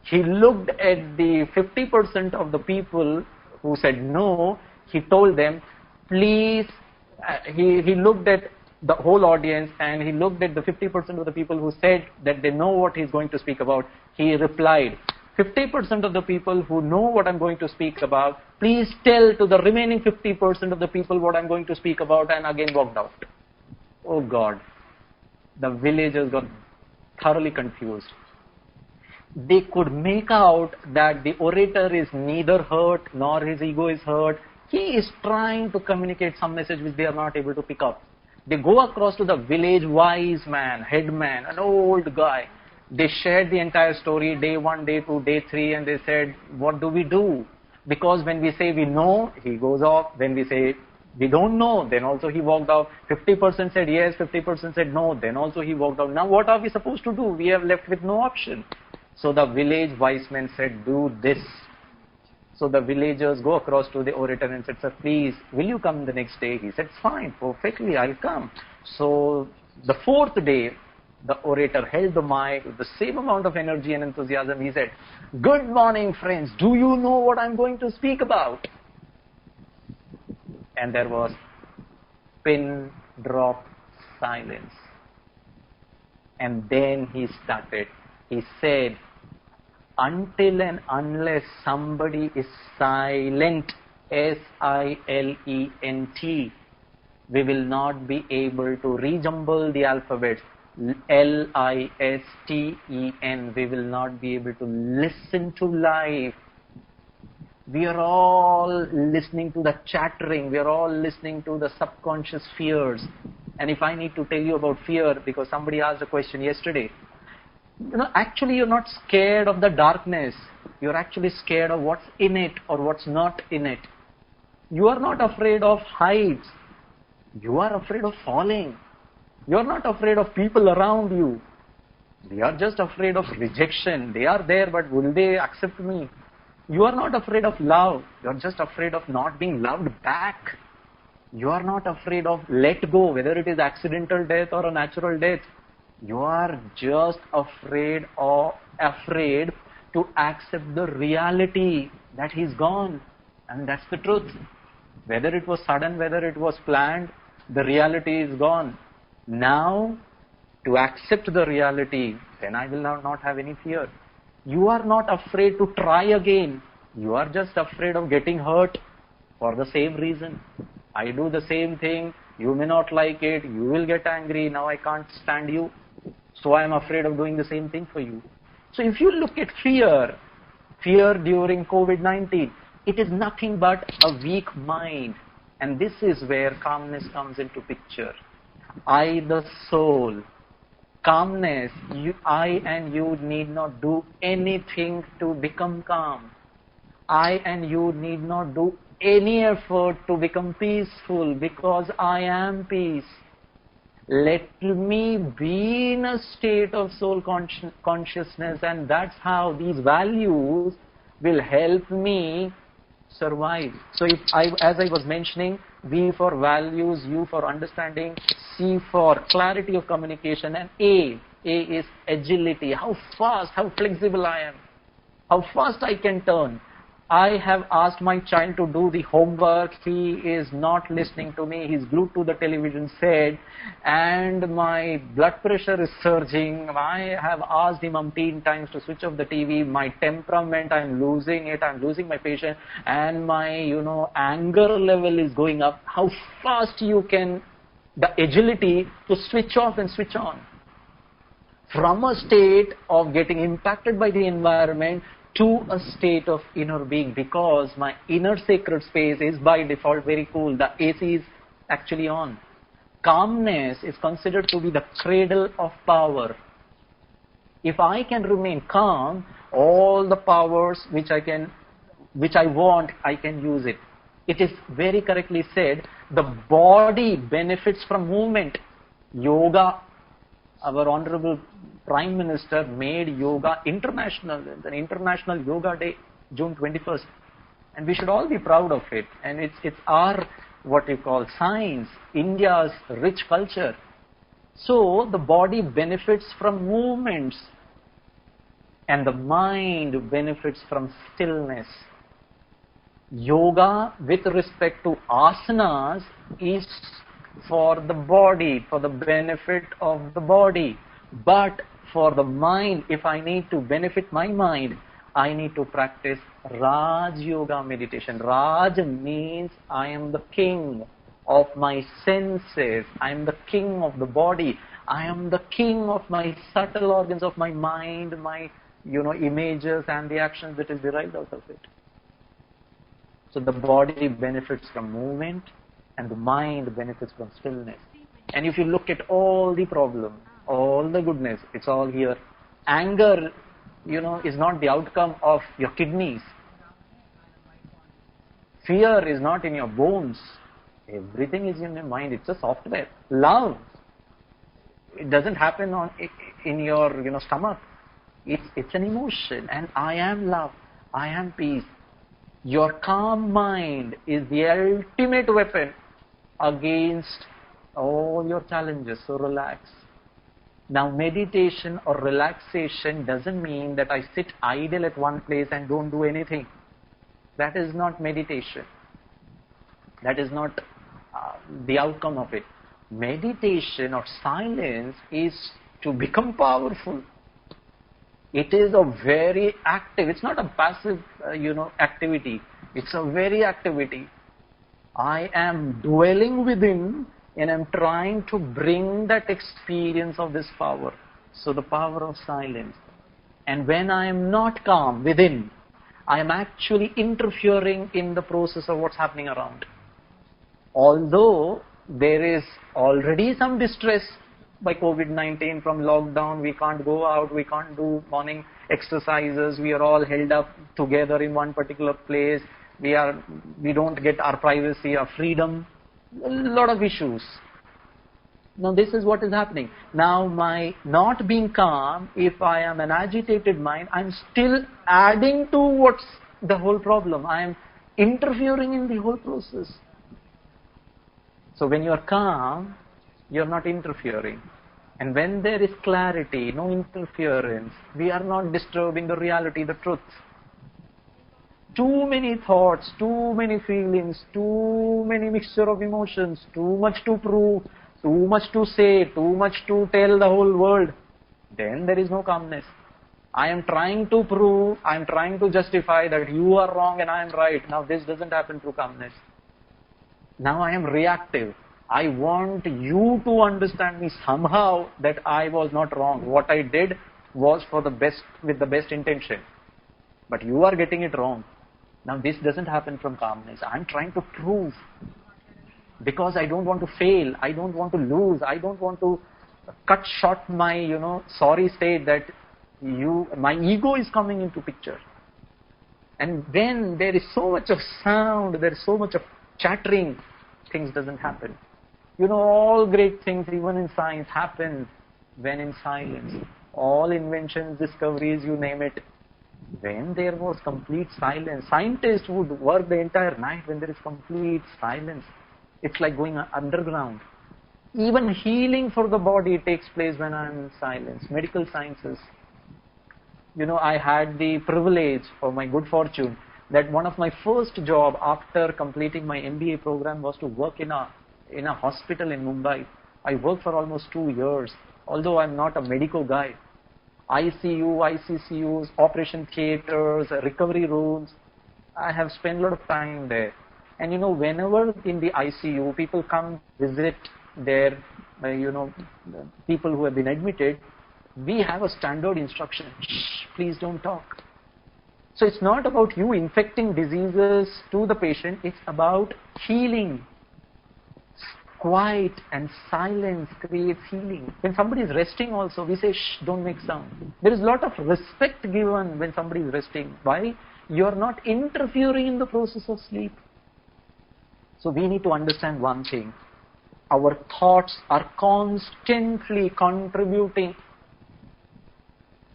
He looked at the 50% of the people who said no. He told them, please, he looked at the whole audience and he looked at the 50% of the people who said that they know what he's going to speak about. He replied, 50% of the people who know what I'm going to speak about, please tell to the remaining 50% of the people what I'm going to speak about, and again walked out. Oh God. The villagers got thoroughly confused. They could make out that the orator is neither hurt nor his ego is hurt. He is trying to communicate some message which they are not able to pick up. They go across to the village wise man, headman, an old guy. They shared the entire story, day 1, day 2, day 3, and they said, what do we do? Because when we say we know, he goes off. When we say we don't know, then also he walked out. 50% said yes, 50% said no, then also he walked out. Now what are we supposed to do? We have left with no option. So the village wise men said, do this. So the villagers go across to the orator and said, sir, please, will you come the next day? He said, fine, perfectly, I'll come. So the 4th day, the orator held the mic with the same amount of energy and enthusiasm. He said, good morning, friends. Do you know what I'm going to speak about? And there was pin drop silence. And then he started. He said, until and unless somebody is silent, S-I-L-E-N-T, we will not be able to rejumble the alphabet, L-I-S-T-E-N. We will not be able to listen to life. We are all listening to the chattering. We are all listening to the subconscious fears. And if I need to tell you about fear, because somebody asked a question yesterday, actually you're not scared of the darkness. You're actually scared of what's in it or what's not in it. You are not afraid of heights. You are afraid of falling. You're not afraid of people around you. They are just afraid of rejection. They are there, but will they accept me? You are not afraid of love. You're just afraid of not being loved back. You are not afraid of let go, whether it is accidental death or a natural death. You are just afraid to accept the reality that he's gone. And that's the truth. Whether it was sudden, whether it was planned, the reality is gone. Now, to accept the reality, then I will not have any fear. You are not afraid to try again. You are just afraid of getting hurt for the same reason. I do the same thing. You may not like it. You will get angry. Now I can't stand you. So I am afraid of doing the same thing for you. So if you look at fear during COVID-19, it is nothing but a weak mind. And this is where calmness comes into picture. I, the soul. Calmness, I and you need not do anything to become calm. I and you need not do any effort to become peaceful because I am peace. Let me be in a state of soul consciousness, and that's how these values will help me survive. So if as I was mentioning, V for values, U for understanding, C for clarity of communication, and A is agility. How fast, how flexible I am, how fast I can turn. I have asked my child to do the homework. He is not listening to me. He's glued to the television set, and my blood pressure is surging. I have asked him umpteen times to switch off the TV. My temperament, I'm losing it. I'm losing my patience, and my anger level is going up. How fast you can, the agility to switch off and switch on. From a state of getting impacted by the environment to a state of inner being, because my inner sacred space is by default very cool. The AC is actually on. Calmness is considered to be the cradle of power. If I can remain calm, all the powers which I want, I can use it. It is very correctly said, the body benefits from movement. Yoga, our Honorable Prime Minister made yoga international, the International Yoga Day, June 21st. And we should all be proud of it. And it's our, what you call, science, India's rich culture. So the body benefits from movements, and the mind benefits from stillness. Yoga with respect to asanas is for the body, for the benefit of the body. But for the mind, if I need to benefit my mind, I need to practice Raj Yoga meditation. Raj means I am the king of my senses. I am the king of the body. I am the king of my subtle organs of my mind, my images and the actions that is derived out of it. So the body benefits from movement and the mind benefits from stillness. And if you look at all the problem, all the goodness, it's all here. Anger, is not the outcome of your kidneys. Fear is not in your bones. Everything is in your mind. It's a software. Love, it doesn't happen in your stomach. It's an emotion. And I am love. I am peace. Your calm mind is the ultimate weapon against all your challenges. So relax. Now meditation or relaxation doesn't mean that I sit idle at one place and don't do anything. That is not meditation. That is not the outcome of it. Meditation or silence is to become powerful. It is a very active, it's not a passive, activity. It's a very activity. I am dwelling within and I'm trying to bring that experience of this power. So the power of silence. And when I am not calm within, I am actually interfering in the process of what's happening around. Although there is already some distress by COVID-19 from lockdown, we can't go out, we can't do morning exercises, we are all held up together in one particular place, we don't get our privacy, our freedom, a lot of issues. Now this is what is happening. Now my not being calm, if I am an agitated mind, I'm still adding to what's the whole problem. I am interfering in the whole process. So when you are calm, you're not interfering. And when there is clarity, no interference, we are not disturbing the reality, the truth. Too many thoughts, too many feelings, too many mixture of emotions, too much to prove, too much to say, too much to tell the whole world. Then there is no calmness. I am trying to prove, I am trying to justify that you are wrong and I am right. Now this doesn't happen through calmness. Now I am reactive. I want you to understand me somehow that I was not wrong. What I did was for the best, with the best intention. But you are getting it wrong. Now this doesn't happen from calmness. I'm trying to prove. Because I don't want to fail. I don't want to lose. I don't want to cut short my, sorry state that my ego is coming into picture. And when there is so much of sound, there is so much of chattering, things doesn't happen. All great things, even in science, happen when in silence. All inventions, discoveries, you name it. When there was complete silence, scientists would work the entire night when there is complete silence. It's like going underground. Even healing for the body takes place when I'm in silence. Medical sciences. I had the privilege or my good fortune that one of my first job after completing my MBA program was to work in a hospital in Mumbai. I worked for almost 2 years, although I'm not a medical guy. ICU, ICCUs, operation theaters, recovery rooms. I have spent a lot of time there. And whenever in the ICU, people come visit their, people who have been admitted, we have a standard instruction. Shh, please don't talk. So it's not about you infecting diseases to the patient, it's about healing. Quiet and silence creates healing. When somebody is resting also, we say, shh, don't make sound. There is a lot of respect given when somebody is resting. Why? You are not interfering in the process of sleep. So we need to understand one thing. Our thoughts are constantly contributing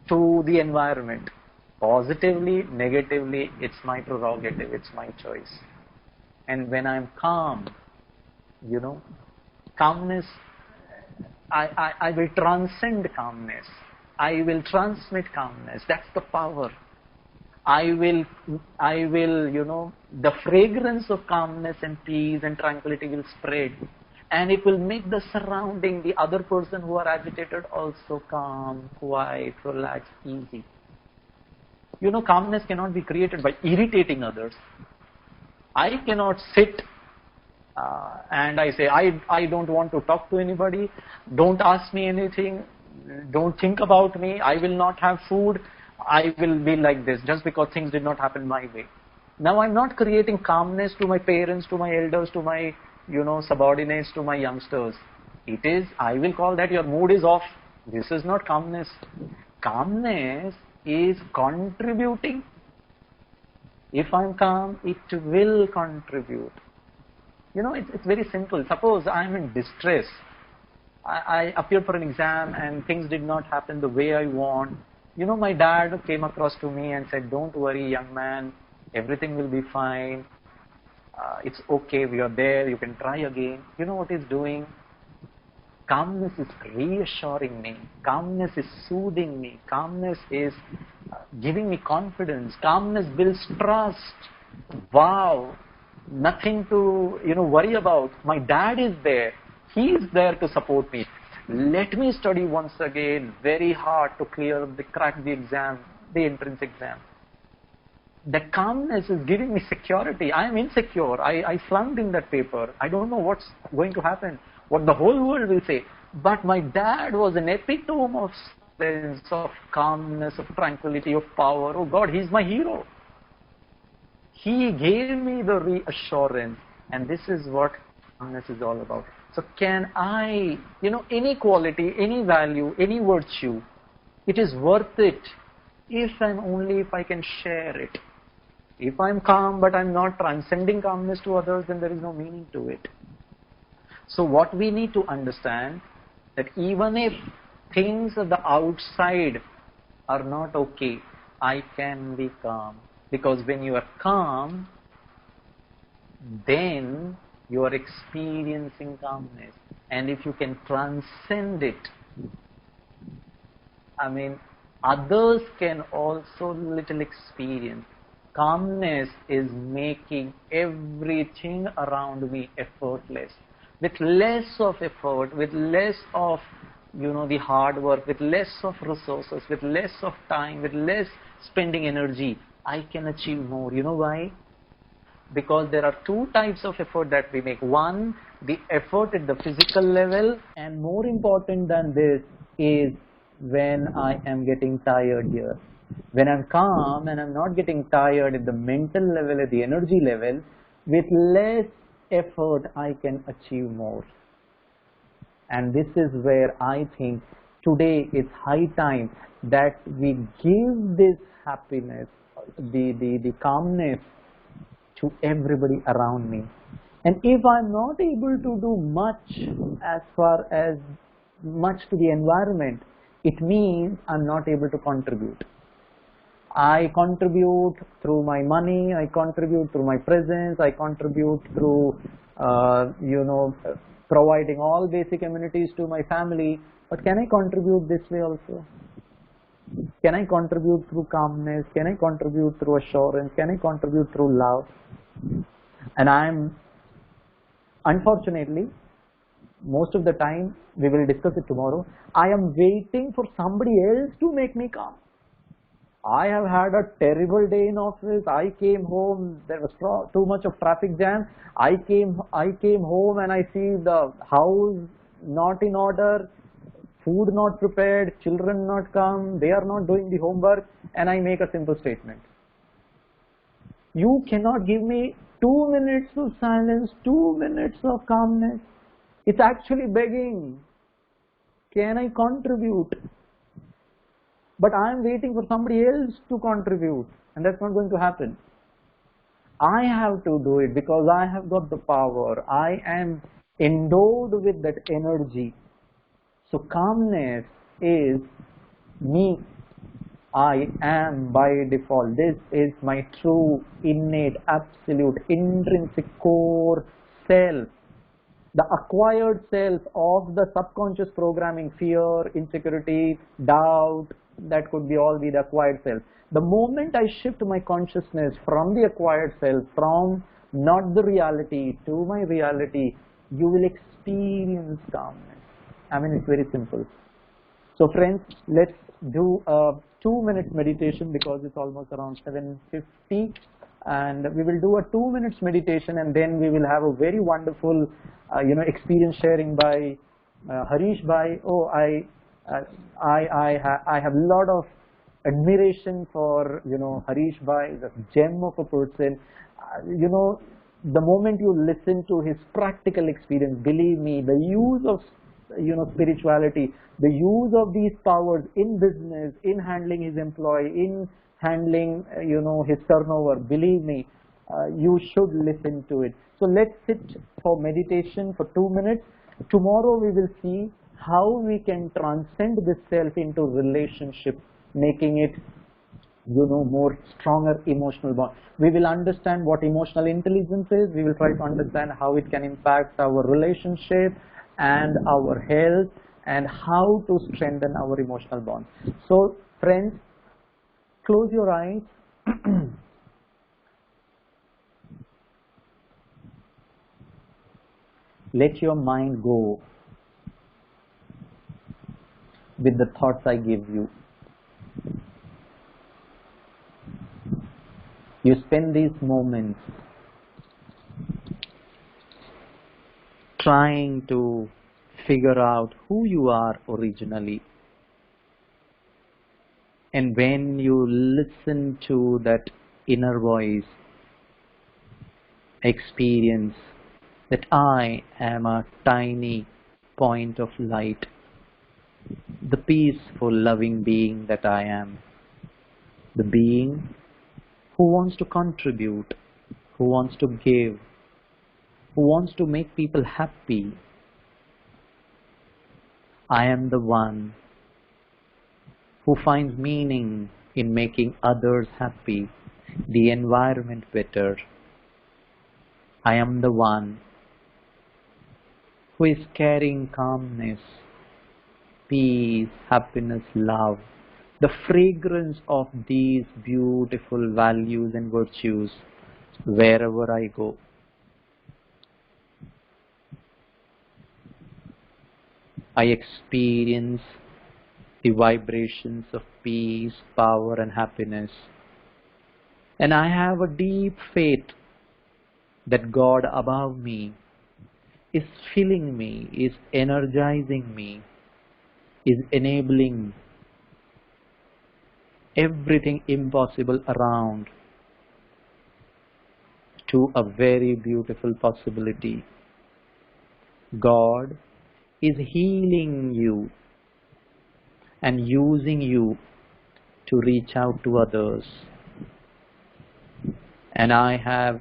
to the environment. Positively, negatively, it's my prerogative, it's my choice. And when I'm calm, calmness, I will transcend calmness. I will transmit calmness. That's the power. I will, the fragrance of calmness and peace and tranquility will spread. And it will make the surrounding, the other person who are agitated also calm, quiet, relaxed, easy. Calmness cannot be created by irritating others. I cannot sit and I say, I don't want to talk to anybody, don't ask me anything, don't think about me, I will not have food, I will be like this just because things did not happen my way. Now I'm not creating calmness to my parents, to my elders, to my subordinates, to my youngsters. It is, I will call that your mood is off. This is not calmness. Calmness is contributing. If I'm calm, it will contribute. It's very simple. Suppose I'm in distress. I appeared for an exam and things did not happen the way I want. My dad came across to me and said, don't worry, young man, everything will be fine. It's okay, we are there, you can try again. You know what he's doing? Calmness is reassuring me. Calmness is soothing me. Calmness is giving me confidence. Calmness builds trust. Wow, nothing to worry about. My dad is there. He is there to support me. Let me study once again very hard to crack the exam, the entrance exam. The calmness is giving me security. I am insecure. I flunked in that paper. I don't know what's going to happen, what the whole world will say. But my dad was an epitome of sense of calmness, of tranquility, of power. Oh God, he's my hero. He gave me the reassurance. And this is what calmness is all about. So can I, any quality, any value, any virtue, it is worth it if I can share it. If I'm calm but I'm not transcending calmness to others, then there is no meaning to it. So what we need to understand, that even if things at the outside are not okay, I can be calm. Because when you are calm, then you are experiencing calmness. And if you can transcend it, others can also little experience. Calmness is making everything around me effortless. With less of effort, with less of the hard work, with less of resources, with less of time, with less spending energy, I can achieve more. You know why? Because there are two types of effort that we make. One, the effort at the physical level, and more important than this is when I am getting tired here. When I'm calm and I'm not getting tired at the mental level, at the energy level, with less effort I can achieve more. And this is where I think today it's high time that we give this happiness, the calmness to everybody around me. And if I'm not able to do much as far as much to the environment, it means I'm not able to contribute. I contribute through my money, I contribute through my presence, I contribute through, providing all basic amenities to my family. But can I contribute this way also? Can I contribute through calmness? Can I contribute through assurance? Can I contribute through love? And unfortunately, most of the time, we will discuss it tomorrow, I am waiting for somebody else to make me calm. I have had a terrible day in office. I came home, there was too much of traffic jam. I came home and I see the house not in order, food not prepared, children not come, they are not doing the homework, and I make a simple statement. You cannot give me 2 minutes of silence, 2 minutes of calmness. It's actually begging. Can I contribute? But I am waiting for somebody else to contribute, and that's not going to happen. I have to do it because I have got the power. I am endowed with that energy. So calmness is me. I am by default. This is my true, innate, absolute, intrinsic core self. The acquired self of the subconscious programming, fear, insecurity, doubt, that could be all be the acquired self. The moment I shift my consciousness from the acquired self, from not the reality to my reality, you will experience calmness. I mean, it's very simple. So friends, let's do a 2-minute meditation because it's almost around 7:50, and we will do a 2 minutes meditation, and then we will have a very wonderful experience sharing by Harish Bhai. Oh, I have a lot of admiration for Harish Bhai, the gem of a person. The moment you listen to his practical experience, believe me, the use of spirituality, the use of these powers in business, in handling his employee, in handling his turnover, believe me, you should listen to it. So let's sit for meditation for 2 minutes. Tomorrow we will see how we can transcend this self into relationship, making it more stronger emotional bond. We will understand what emotional intelligence is. We will try to understand how it can impact our relationship and our health, and how to strengthen our emotional bond. So friends, close your eyes. Let your mind go with the thoughts I give you. You spend these moments trying to figure out who you are originally. And when you listen to that inner voice, experience that I am a tiny point of light, the peaceful, loving being that I am, the being who wants to contribute, who wants to give, who wants to make people happy. I am the one who finds meaning in making others happy, the environment better. I am the one who is carrying calmness, peace, happiness, love, the fragrance of these beautiful values and virtues wherever I go. I experience the vibrations of peace, power and happiness. And I have a deep faith that God above me is filling me, is energizing me, is enabling everything impossible around to a very beautiful possibility. God is healing you and using you to reach out to others. And I have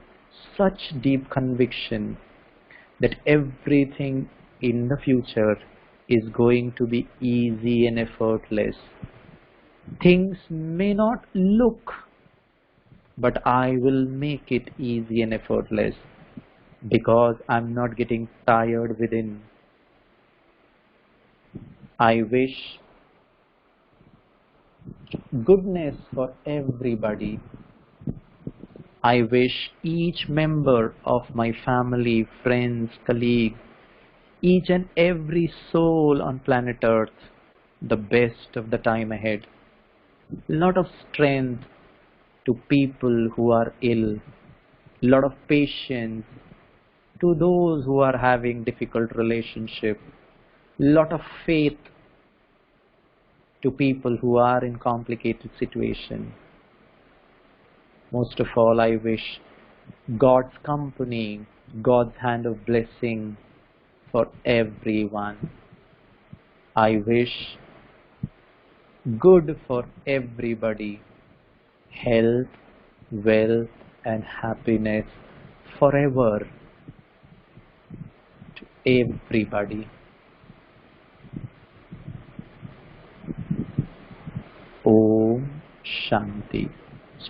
such deep conviction that everything in the future is going to be easy and effortless. Things may not look, but I will make it easy and effortless because I'm not getting tired within. I wish goodness for everybody. I wish each member of my family, friends, colleagues, each and every soul on planet Earth the best of the time ahead. Lot of strength to people who are ill, lot of patience to those who are having difficult relationship, lot of faith to people who are in complicated situation. Most of all, I wish God's company, God's hand of blessing for everyone. I wish good for everybody, health, wealth and happiness forever to everybody. Om Shanti.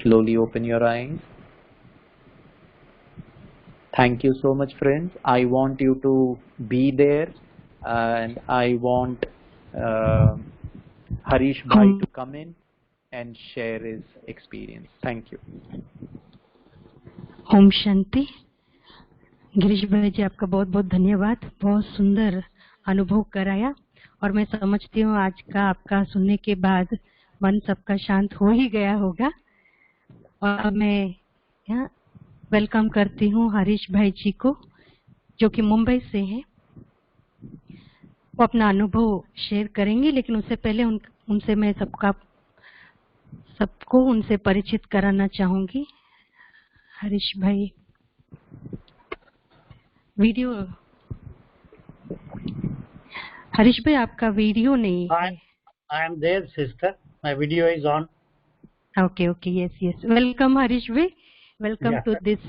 Slowly open your eyes. Thank you so much, friends. I want you to be there, and I want Harish Bhai to come in and share his experience. Thank you. Om Shanti. Girish भाई जी, आपका बहुत बहुत धन्यवाद। बहुत सुंदर अनुभव कराया और मैं समझती हूँ आज का आपका सुनने के बाद मन सबका शांत हो ही गया होगा। और अब मैं वेलकम करती हूँ हरीश भाई जी को, जो कि मुंबई से हैं। वो अपना अनुभव शेयर करेंगे, लेकिन उससे पहले उनसे मैं सबको उनसे परिचित कराना चाहूंगी। हरीश भाई, वीडियो, हरीश भाई आपका वीडियो नहीं है। I am there, sister. My video is on. Okay, yes. Welcome Harish bhai. Welcome to this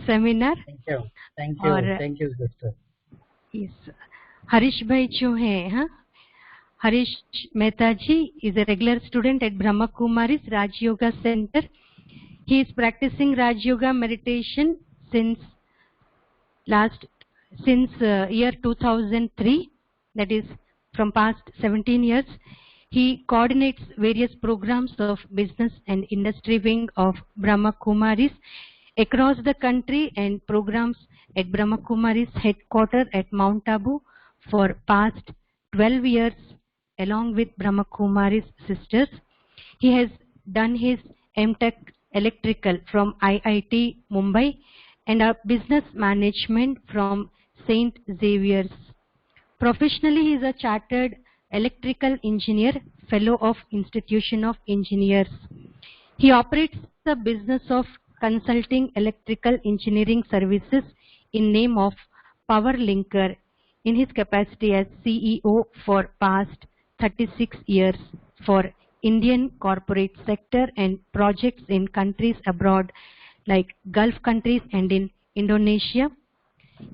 seminar. Thank you, sister. Yes. Harish bhai जो है, Harish Mehta ji is a regular student at Brahma Kumaris Raj Yoga Center. He is practicing Raj Yoga meditation since year 2003. That is from past 17 years. He coordinates various programs of business and industry wing of Brahma Kumaris across the country and programs at Brahma Kumaris headquarters at Mount Abu for past 12 years along with Brahma Kumaris sisters. He has done his M.Tech Electrical from IIT Mumbai and a business management from St. Xavier's. Professionally, he is a chartered electrical engineer, fellow of Institution of Engineers. He operates the business of consulting electrical engineering services in name of Power Linker in his capacity as CEO for past 36 years for Indian corporate sector and projects in countries abroad like Gulf countries and in Indonesia.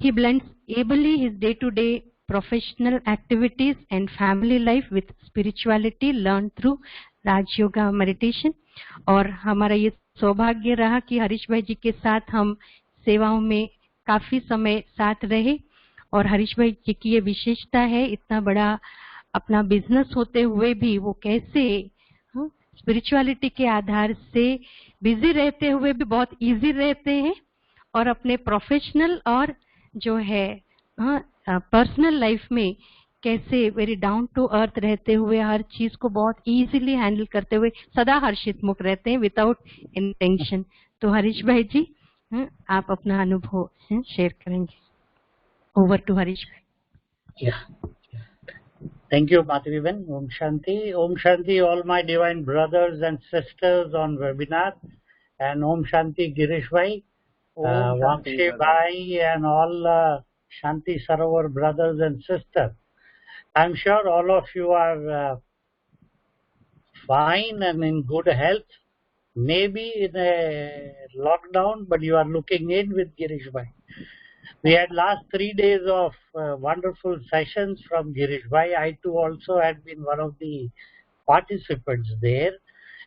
He blends ably his day-to-day professional activities and family life with spirituality learned through Raj Yoga meditation. और हमारा ये सौभाग्य रहा कि हरीश भाई जी के साथ हम सेवाओं में काफी समय साथ रहे। और हरीश भाई जी की ये विशेषता है, इतना बड़ा अपना बिजनेस होते हुए भी वो कैसे स्पिरिचुअलिटी के आधार से बिजी रहते हुए भी बहुत इजी रहते हैं और अपने प्रोफेशनल और जो है पर्सनल लाइफ में कैसे वेरी डाउन टू अर्थ रहते हुए हर चीज को बहुत इजीली हैंडल करते हुए सदा हर्षित मुख रहते हैं विदाउट एनी टेंशन। तो हरीश भाई जी, आप अपना अनुभव शेयर करेंगे। ओवर टू हरीश भाई। Thank you, Madhaviban. Om Shanti. Om Shanti, all my divine brothers and sisters on webinar. And Om Shanti, Girish Bhai, Vamshi Bhai, and all Shanti Sarovar brothers and sisters. I'm sure all of you are fine and in good health. Maybe in a lockdown, but you are looking in with Girish Bhai. We had last 3 days of wonderful sessions from Girish Bhai. I too also had been one of the participants there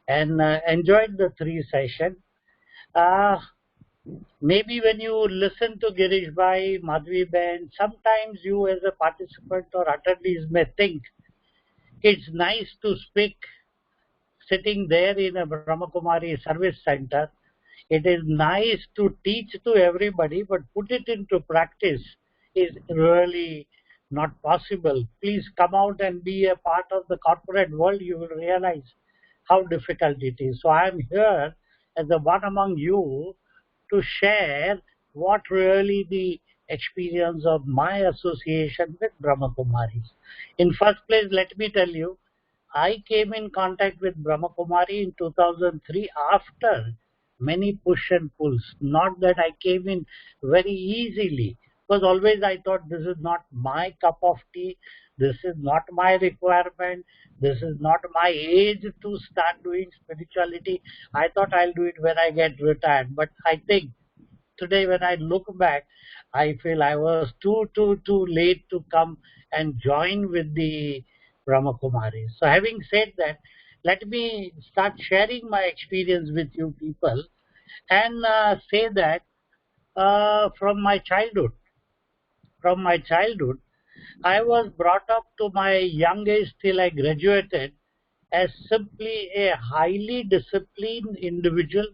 and enjoyed the 3 sessions. Maybe when you listen to Girish Bhai, Madhaviban, sometimes you as a participant or attendees may think it's nice to speak sitting there in a Brahma Kumari service center. It is nice to teach to everybody, but put it into practice is really not possible. Please come out and be a part of the corporate world. You will realize how difficult it is. So I am here as the one among you to share what really the experience of my association with Brahma Kumaris. In first place, let me tell you, I came in contact with Brahma Kumari in 2003 after many push and pulls. Not that I came in very easily, because always I thought this is not my cup of tea, this is not my requirement, this is not my age to start doing spirituality. I thought I'll do it when I get retired. But I think today when I look back, I feel I was too late to come and join with the Brahma Kumaris. So having said that, let me start sharing my experience with you people and say that from my childhood, I was brought up to my young age till I graduated as simply a highly disciplined individual,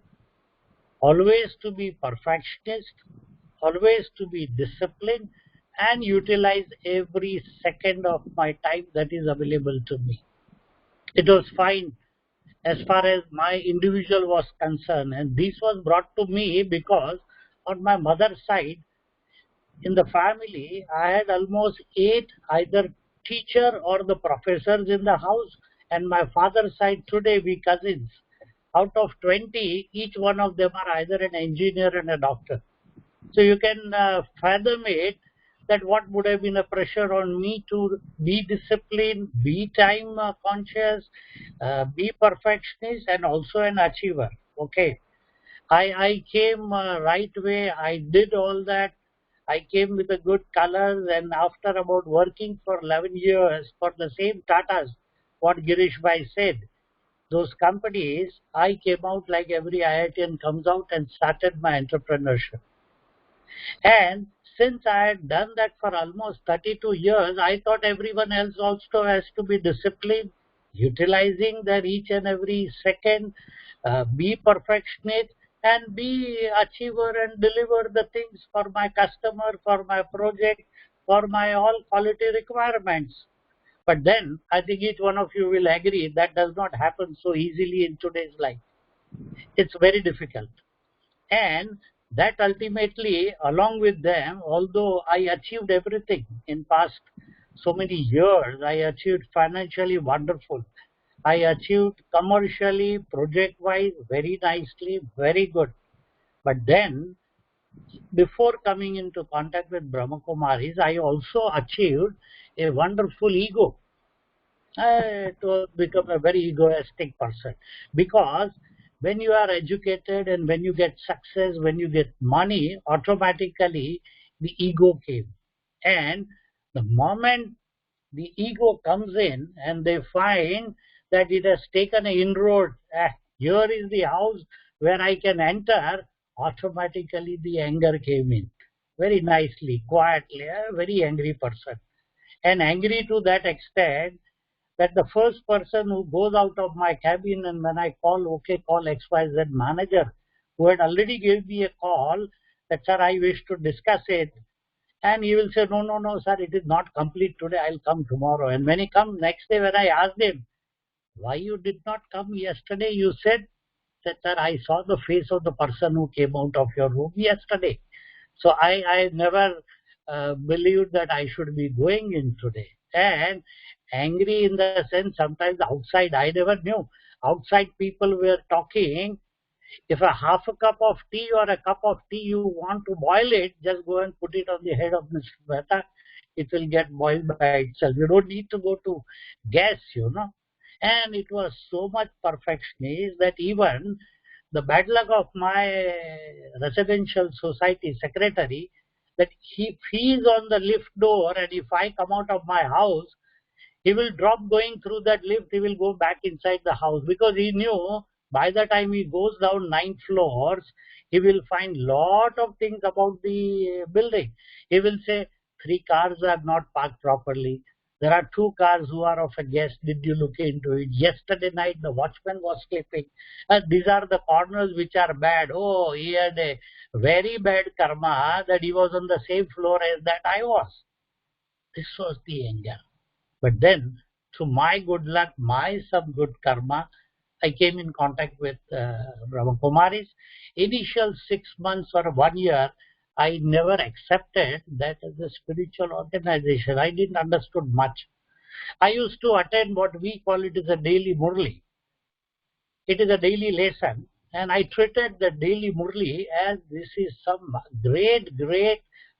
always to be perfectionist, always to be disciplined, and utilize every second of my time that is available to me. It was fine as far as my individual was concerned, and this was brought to me because on my mother's side, in the family, I had almost 8 either teacher or the professors in the house, and my father's side today we cousins. Out of 20, each one of them are either an engineer and a doctor. So you can fathom it that what would have been a pressure on me to be disciplined, be time conscious, be perfectionist, and also an achiever. Okay, I came right way. I did all that. I came with a good colors, and after about working for 11 years for the same Tatas, what Girish Bhai said, those companies, I came out like every IITian comes out and started my entrepreneurship. And since I had done that for almost 32 years, I thought everyone else also has to be disciplined, utilizing their each and every second, be perfectionist, and be achiever and deliver the things for my customer, for my project, for my all quality requirements. But then I think each one of you will agree that does not happen so easily in today's life. It's very difficult. And that ultimately, along with them, although I achieved everything in past so many years, I achieved financially wonderful. I achieved commercially, project-wise, very nicely, very good. But then, before coming into contact with Brahma Kumaris, I also achieved a wonderful ego. To become a very egoistic person, because when you are educated and when you get success, when you get money, automatically the ego came. And the moment the ego comes in and they find that it has taken an inroad, here is the house where I can enter, automatically the anger came in. Very nicely, quietly, a very angry person. And angry to that extent that the first person who goes out of my cabin and when I call, okay, call XYZ manager, who had already gave me a call that, sir, I wish to discuss it. And he will say, no, sir, it is not complete today, I'll come tomorrow. And when he comes next day, when I asked him, why you did not come yesterday, you said that, sir, I saw the face of the person who came out of your room yesterday. So I never believed that I should be going in today. And angry in the sense, sometimes outside, I never knew. Outside people were talking, if a half a cup of tea or a cup of tea you want to boil it, just go and put it on the head of Mr. Mehta. It will get boiled by itself. You don't need to go to gas, And it was so much perfectionist that even the bad luck of my residential society secretary, that if he is on the lift door and if I come out of my house, he will drop going through that lift, he will go back inside the house, because he knew by the time he goes down 9 floors, he will find lot of things about the building. He will say, 3 cars are not parked properly. There are 2 cars who are of a guest. Did you look into it? Yesterday night the watchman was sleeping. These are the corners which are bad. Oh, he had a very bad karma that he was on the same floor as that I was. This was the anger. But then, through my good luck, my some good karma, I came in contact with Brahma Kumaris. Initial 6 months or 1 year, I never accepted that as a spiritual organization. I didn't understood much. I used to attend what we call it is a daily murli. It is a daily lesson And I treated the daily Murli as this is some great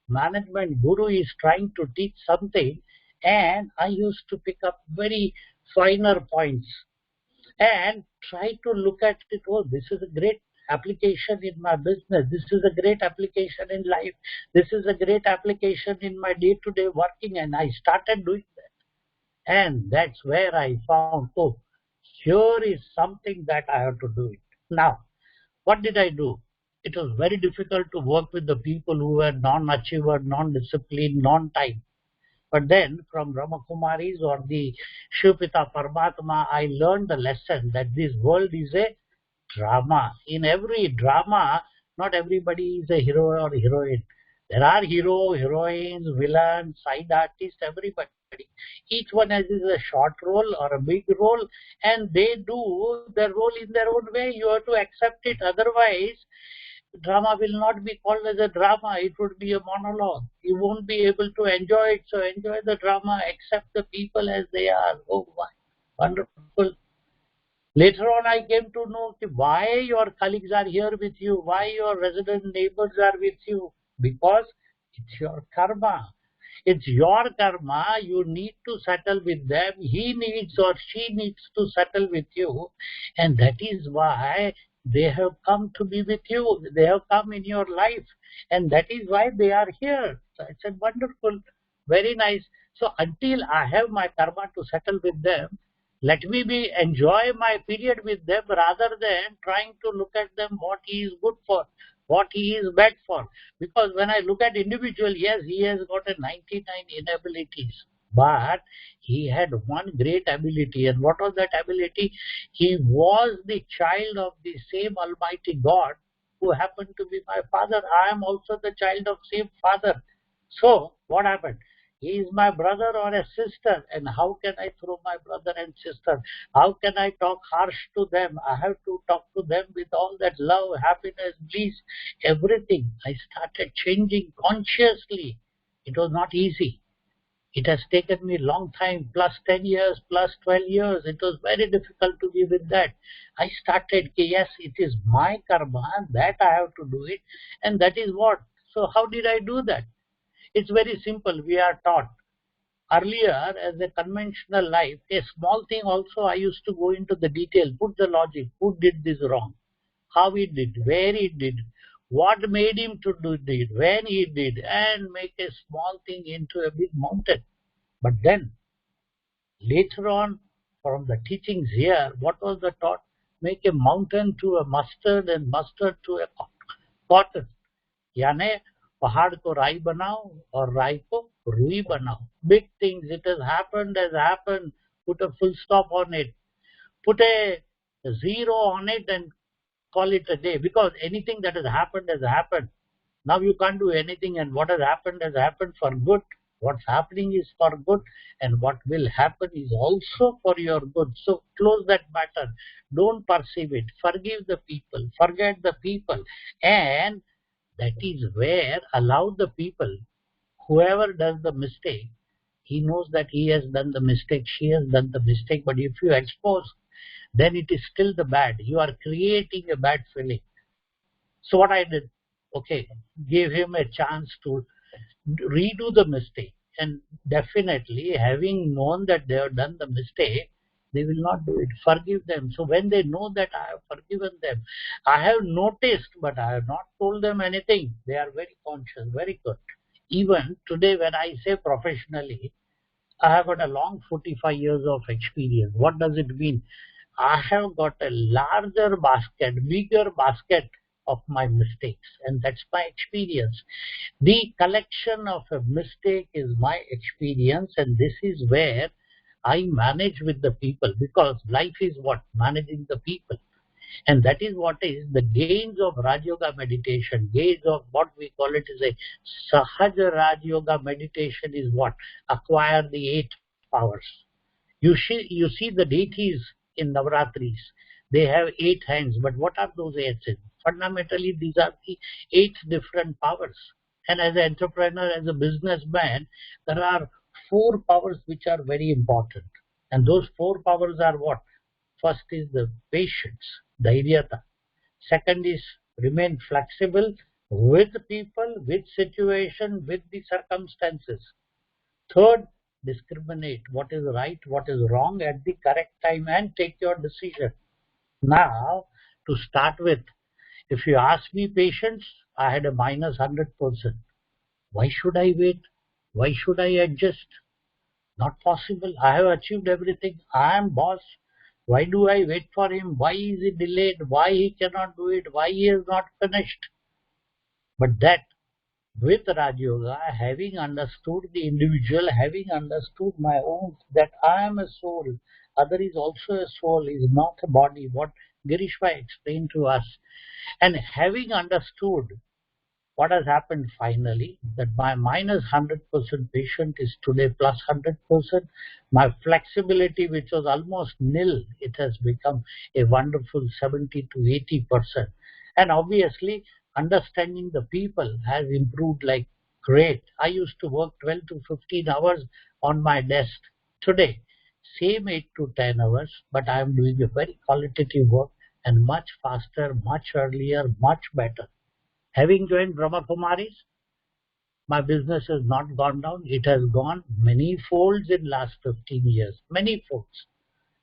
management guru is trying to teach something, and I used to pick up very finer points and try to look at it. Oh, this is a great application in my business. This is a great application in life. This is a great application in my day-to-day working, and I started doing that. And that's where I found, oh, here is something that I have to do it. Now, what did I do? It was very difficult to work with the people who were non-achiever, non-disciplined, non-time. But then from Brahma Kumaris or the Shivpita Paramatma, I learned the lesson that this world is a drama. In every drama, not everybody is a hero or heroine. There are hero, heroines, villains, side artists, everybody. Each one has a short role or a big role, and they do their role in their own way. You have to accept it. Otherwise, drama will not be called as a drama. It would be a monologue. You won't be able to enjoy it. So enjoy the drama. Accept the people as they are. Oh, wonderful. Later on, I came to know why your colleagues are here with you, why your resident neighbors are with you, because it's your karma. It's your karma. You need to settle with them. He needs or she needs to settle with you. And that is why they have come to be with you. They have come in your life. And that is why they are here. So I said, wonderful, very nice. So until I have my karma to settle with them, let me enjoy my period with them rather than trying to look at them what he is good for, what he is bad for. Because when I look at individual, yes, he has got a 99 inabilities, but he had one great ability. And what was that ability? He was the child of the same Almighty God who happened to be my father. I am also the child of same father. So what happened? He is my brother or a sister, and how can I throw my brother and sister? How can I talk harsh to them? I have to talk to them with all that love, happiness, bliss, everything. I started changing consciously. It was not easy. It has taken me a long time, plus 10 years, plus 12 years. It was very difficult to be with that. I started, yes, it is my karma, that I have to do it, and that is what. So how did I do that? It's very simple. We are taught. Earlier, as a conventional life, a small thing also I used to go into the detail, put the logic, who did this wrong, how he did, where he did, what made him to do it, when he did, and make a small thing into a big mountain. But then, later on, from the teachings here, what was the thought? Make a mountain to a mustard and mustard to a cotton. यानी पहाड़ को राई बनाओ और राई को रुई बनाओ. Big things, it has happened, put a full stop on it, put a zero on it and call it a day, because anything that has happened. Now you can't do anything, and what has happened for good. What's happening is for good, and what will happen is also for your good. So close that matter. Don't perceive it. Forgive the people. Forget the people. And that is where allow the people, whoever does the mistake, he knows that he has done the mistake, she has done the mistake, but if you expose, then it is still the bad. You are creating a bad feeling. So what I did, okay, gave him a chance to redo the mistake. And definitely, having known that they have done the mistake, they will not do it. Forgive them. So when they know that I have forgiven them, I have noticed, but I have not told them anything. They are very conscious, very good. Even today, when I say professionally, I have got a long 45 years of experience. What does it mean? I have got a larger basket, bigger basket of my mistakes, and that's my experience. The collection of a mistake is my experience, and this is where I manage with the people, because life is what? Managing the people. And that is what is the gains of Raj Yoga meditation. Gains of what we call it is a Sahaja Raj Yoga meditation is what? Acquire the 8 powers. You see the deities in Navaratris. They have 8 hands, but what are those 8 hands? Fundamentally, these are the 8 different powers. And as an entrepreneur, as a businessman, there are 4 powers which are very important. And those 4 powers are what? First is the patience, dhairyata. Second is remain flexible with people, with situation, with the circumstances. Third, discriminate what is right, what is wrong at the correct time and take your decision. Now, to start with, if you ask me patience, I had a minus 100%. Why should I wait? Why should I adjust? Not possible. I have achieved everything. I am boss. Why do I wait for him? Why is he delayed? Why he cannot do it? Why he is not finished? But that with Raj Yoga, having understood the individual, having understood my own, that I am a soul, other is also a soul, is not a body, what Girish Bhai explained to us, and having understood what has happened finally, that my minus 100% patient is today plus 100%. My flexibility, which was almost nil, it has become a wonderful 70 to 80%. And obviously, understanding the people has improved like great. I used to work 12 to 15 hours on my desk. Today, same 8 to 10 hours, but I am doing a very qualitative work and much faster, much earlier, much better. Having joined Brahma Kumaris, my business has not gone down. It has gone many folds in last 15 years, many folds.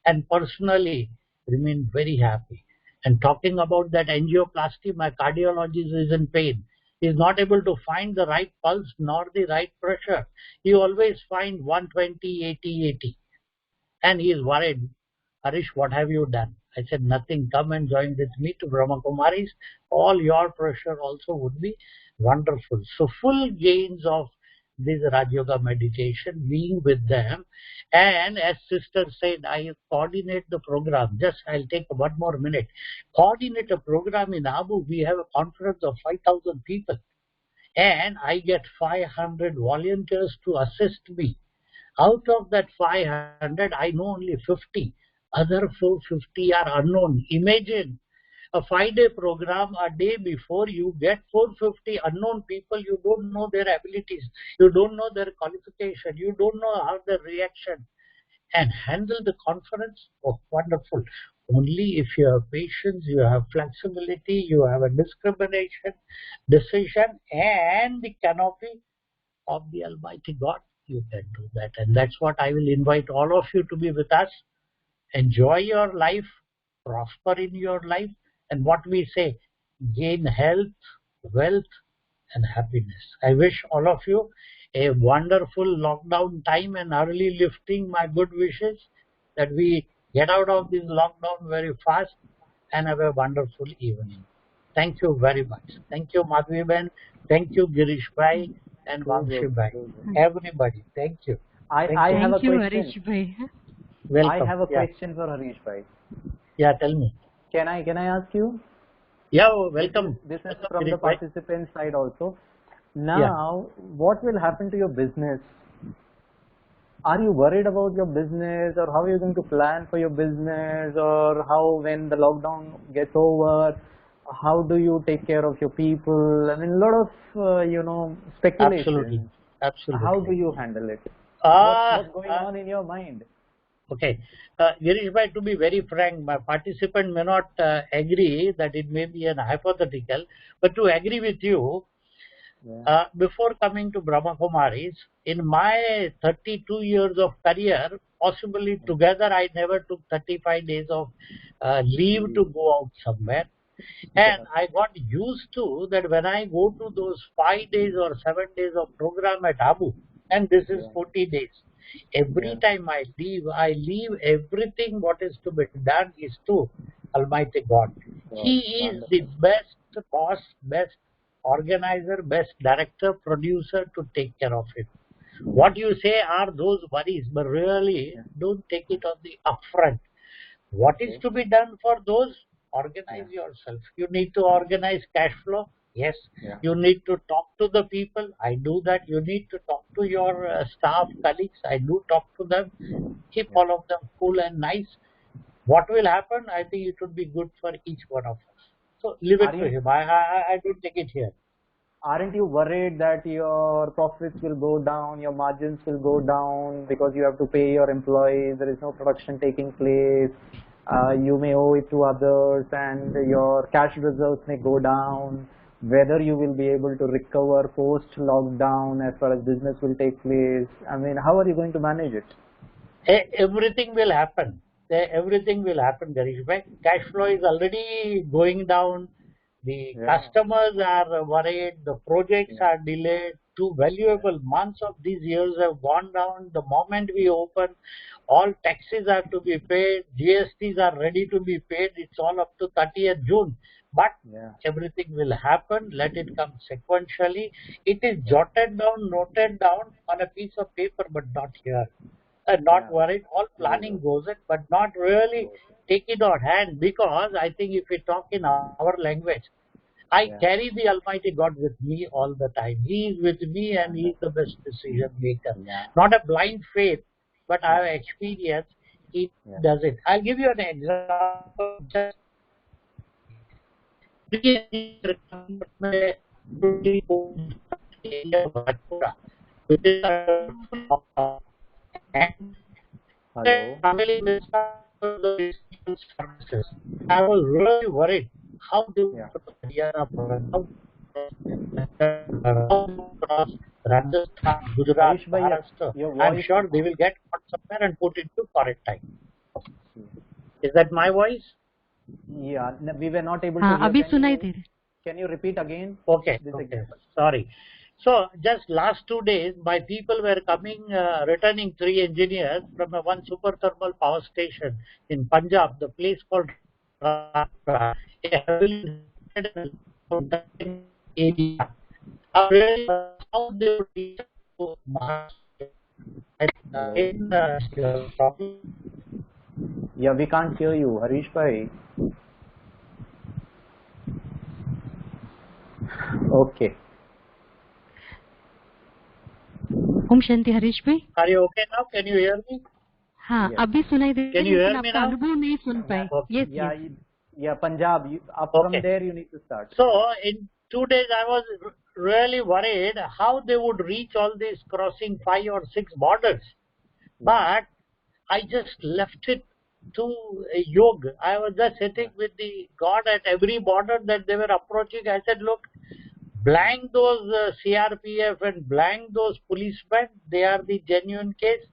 And personally, remain very happy. And talking about that angioplasty, my cardiologist is in pain. He is not able to find the right pulse nor the right pressure. He always finds 120, 80, 80. And he is worried. Harish, what have you done? I said, nothing. Come and join with me to Brahma Kumaris. All your pressure also would be wonderful. So full gains of this Raj Yoga meditation, being with them. And as sister said, I coordinate the program. Just I'll take one more minute. Coordinate a program in Abu. We have a conference of 5,000 people. And I get 500 volunteers to assist me. Out of that 500, I know only 50. Other 450 are unknown. Imagine a 5-day program. A day before you get 450 unknown people. You don't know their abilities. You don't know their qualification. You don't know how their reaction. And handle the conference. Oh, wonderful. Only if you have patience, you have flexibility, you have a discrimination, decision, and the canopy of the Almighty God, you can do that. And that's what I will invite all of you to be with us. Enjoy your life, prosper in your life, and what we say, gain health, wealth, and happiness. I wish all of you a wonderful lockdown time and early lifting my good wishes that we get out of this lockdown very fast and have a wonderful evening. Thank you very much. Thank you, Madhvi Ben. Thank you, Girish Bhai and Vamshi Bhai. Everybody, thank you. I have a Thank you, question. Harish Bhai. Welcome. I have a question for Harish Bhai. Yeah, tell me. Can I ask you? Yeah, welcome. This is Welcome, from the Girish Bhai. participant side also. Now, what will happen to your business? Are you worried about your business, or how are you going to plan for your business, or how, when the lockdown gets over, how do you take care of your people? I mean, a lot of speculation. Absolutely. How do you handle it? What's going on in your mind? Okay. Girish Bhai, to be very frank, my participant may not agree that it may be an hypothetical, but to agree with you, before coming to Brahma Kumaris, in my 32 years of career, possibly together I never took 35 days of leave to go out somewhere. And I got used to that when I go to those 5 days or 7 days of program at Abu, and this is 40 days. Every time I leave everything what is to be done is to Almighty God. He is the best boss, best organizer, best director, producer to take care of it. What you say are those worries, but really don't take it on the upfront. What is to be done for those? Organize yourself. You need to organize cash flow. Yes. You need to talk to the people. I do that. You need to talk to your staff, colleagues. I do talk to them. Keep all of them cool and nice. What will happen? I think it would be good for each one of us. So leave it to him. I don't take it here. Aren't you worried that your profits will go down, your margins will go down because you have to pay your employees, there is no production taking place? you may owe it to others, and your cash reserves may go down. Whether you will be able to recover post lockdown as far as business will take place. I mean, how are you going to manage it? Everything will happen. Everything will happen, Girish. Cash flow is already going down. The customers are worried. The projects are delayed. 2 valuable months of these years have gone down. The moment we open, all taxes are to be paid. GSTs are ready to be paid. It's all up to 30th June. But everything will happen. Let it come sequentially. It is jotted down, noted down on a piece of paper, but not here. Not worried. All planning goes in, but not really take it on hand, because I think if we talk in our language, I carry the Almighty God with me all the time. He is with me and He is the best decision maker. Not a blind faith, but I have experience. He does it. I'll give you an example. Just Hello. I was really worried how do Rajasthan, Gujarat, Maharashtra. I'm sure they will get caught somewhere and put into quarantine. Is that my voice? Yeah, we were not able to hear. Can you repeat again? Okay. Sorry. So just last 2 days, my people were coming, returning 3 engineers from one super thermal power station in Punjab, the place called area. How they would reach to Maharashtra. Yeah, we can't hear you, Harish bhai. Okay. Om Shanti Harish भाई. Are you okay now? Can you hear me? हाँ, अभी सुनाई दे. Can you hear me now? अनुभव नहीं सुन पाए. Yes, yeah, Punjab. From there you need to start. So in 2 days I was really worried how they would reach all these crossing 5 or 6 borders. But I just left it to yoga. I was just sitting with the God at every border that they were approaching. I said, look, blank those CRPF and blank those policemen. They are the genuine case.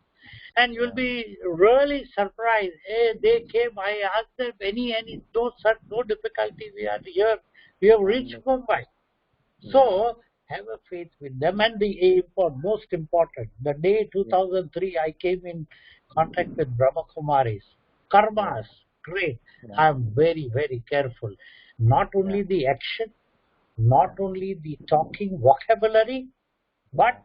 And you'll be really surprised. Hey, they came. I asked them no difficulty. We are here. We have reached Mumbai. So have a faith with them. And the most important, the day 2003, I came in contact with Brahma Kumaris. Karmas, great. I am very, very careful. Not only the action, not only the talking vocabulary, but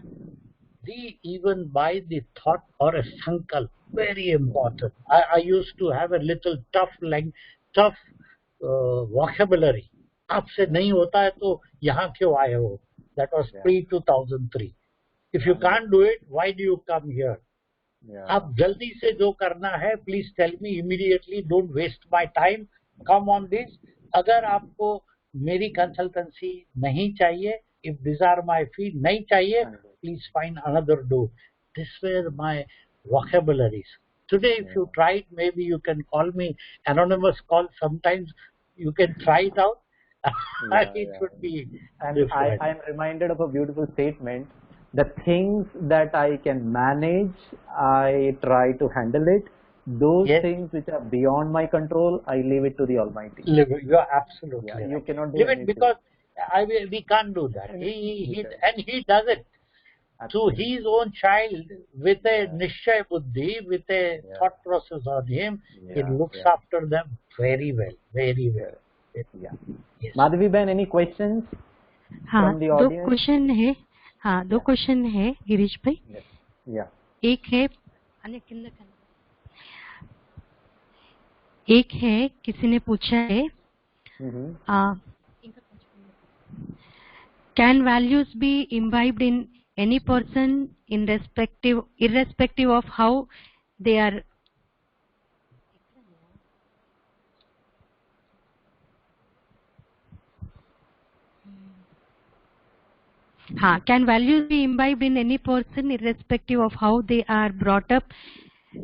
even by the thought or a sankalp. Very important. I used to have a little tough vocabulary. आपसे नहीं होता है तो यहाँ क्यों आए हो? That was pre-2003. If you can't do it, why do you come here? आप जल्दी से जो करना है, please tell me immediately. Don't waste my time. Come on this. अगर आपको मेरी consultancy नहीं चाहिए, if these are my fee नहीं चाहिए, please find another door. This were my vocabularies. Today, if you try it, maybe you can call me anonymous call. Sometimes you can try it out. It would be. And I am reminded of a beautiful statement. The things that I can manage, I try to handle it. Those things which are beyond my control, I leave it to the Almighty. You are absolutely right. You cannot do leave anything. It because we can't do that. He does it to his own child with a nishchay buddhi, with a thought process on him. He looks after them very well, very well. Yes. Madhavi Ben, any questions from the audience? दो question है गिरीश भाई. एक है किसी ने पूछा है, can values be imbibed in any person irrespective of how they are? Can values be imbibed in any person irrespective of how they are brought up,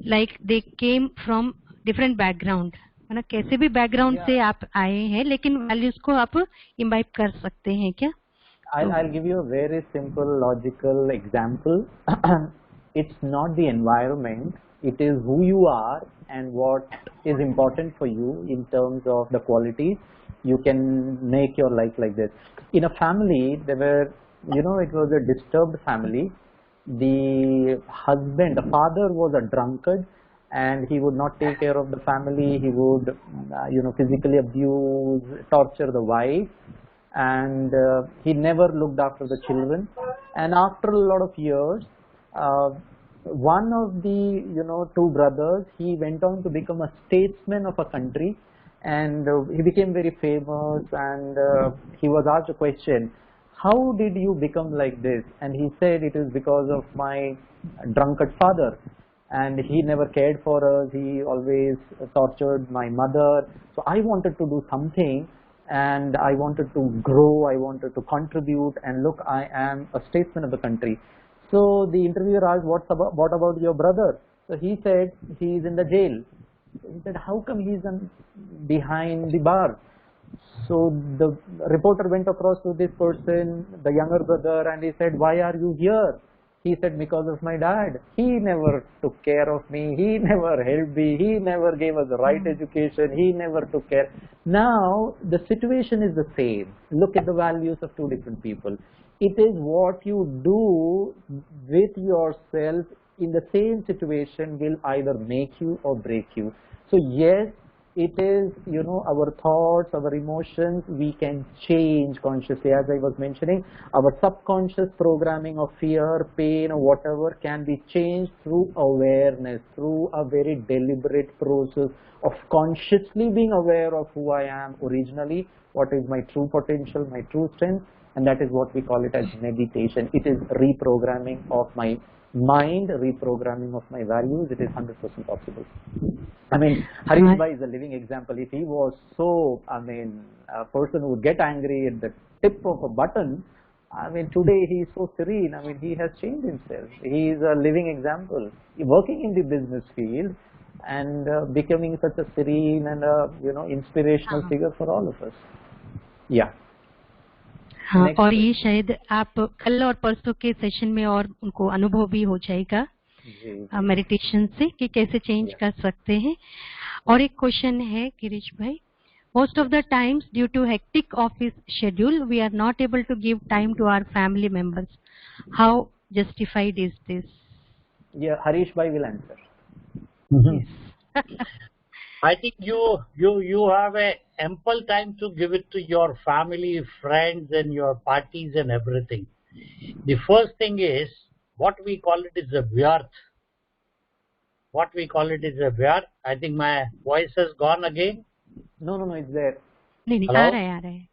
like they came from different background? है ना, कैसे भी background से आप आए हैं लेकिन values को आप इम्बाइब कर सकते हैं क्या? I'll give you a very simple logical example. It's not the environment, it is who you are and what is important for you in terms of the qualities. You can make your life like this. In a family, there were, it was a disturbed family. The husband, the father was a drunkard, and he would not take care of the family. He would, physically abuse, torture the wife, and he never looked after the children. And after a lot of years, one of the two brothers, he went on to become a statesman of a country, and he became very famous. And he was asked a question, how did you become like this? And he said, it is because of my drunkard father, and he never cared for us. He always tortured my mother. So I wanted to do something, and I wanted to grow, I wanted to contribute, and look, I am a statesman of the country. So the interviewer asked, what about your brother? So he said, he is in the jail. He said, how come he is behind the bar? So the reporter went across to this person, the younger brother, and he said, why are you here? He said, because of my dad. He never took care of me. He never helped me. He never gave us the right education. He never took care. Now, the situation is the same. Look at the values of two different people. It is what you do with yourself in the same situation will either make you or break you. So yes, it is, our thoughts, our emotions, we can change consciously. As I was mentioning, our subconscious programming of fear, pain, or whatever can be changed through awareness, through a very deliberate process of consciously being aware of who I am originally, what is my true potential, my true strength, and that is what we call it as meditation. It is reprogramming of my mind, reprogramming of my values. It is 100% possible. I mean, Harish Bhai is a living example. If he was so, a person who would get angry at the tip of a button, today he is so serene. He has changed himself. He is a living example. Working in the business field and becoming such a serene and inspirational figure for all of us. Yeah. हाँ, और ये शायद आप कल और परसों के session में और उनको अनुभव भी हो जाएगा मेडिटेशन से कि कैसे चेंज कर सकते हैं. और एक क्वेश्चन है गिरीश भाई, most of the times due to hectic office schedule we are not able to give time to our family members. How justified is this? Yeah, Harish Bhai will answer. Yes. I think you have a ample time to give it to your family, friends, and your parties and everything. The first thing is what we call it is a vyarth. What we call it is a vyarth. I think my voice has gone again. No, it's there. नहीं, आ रहा है.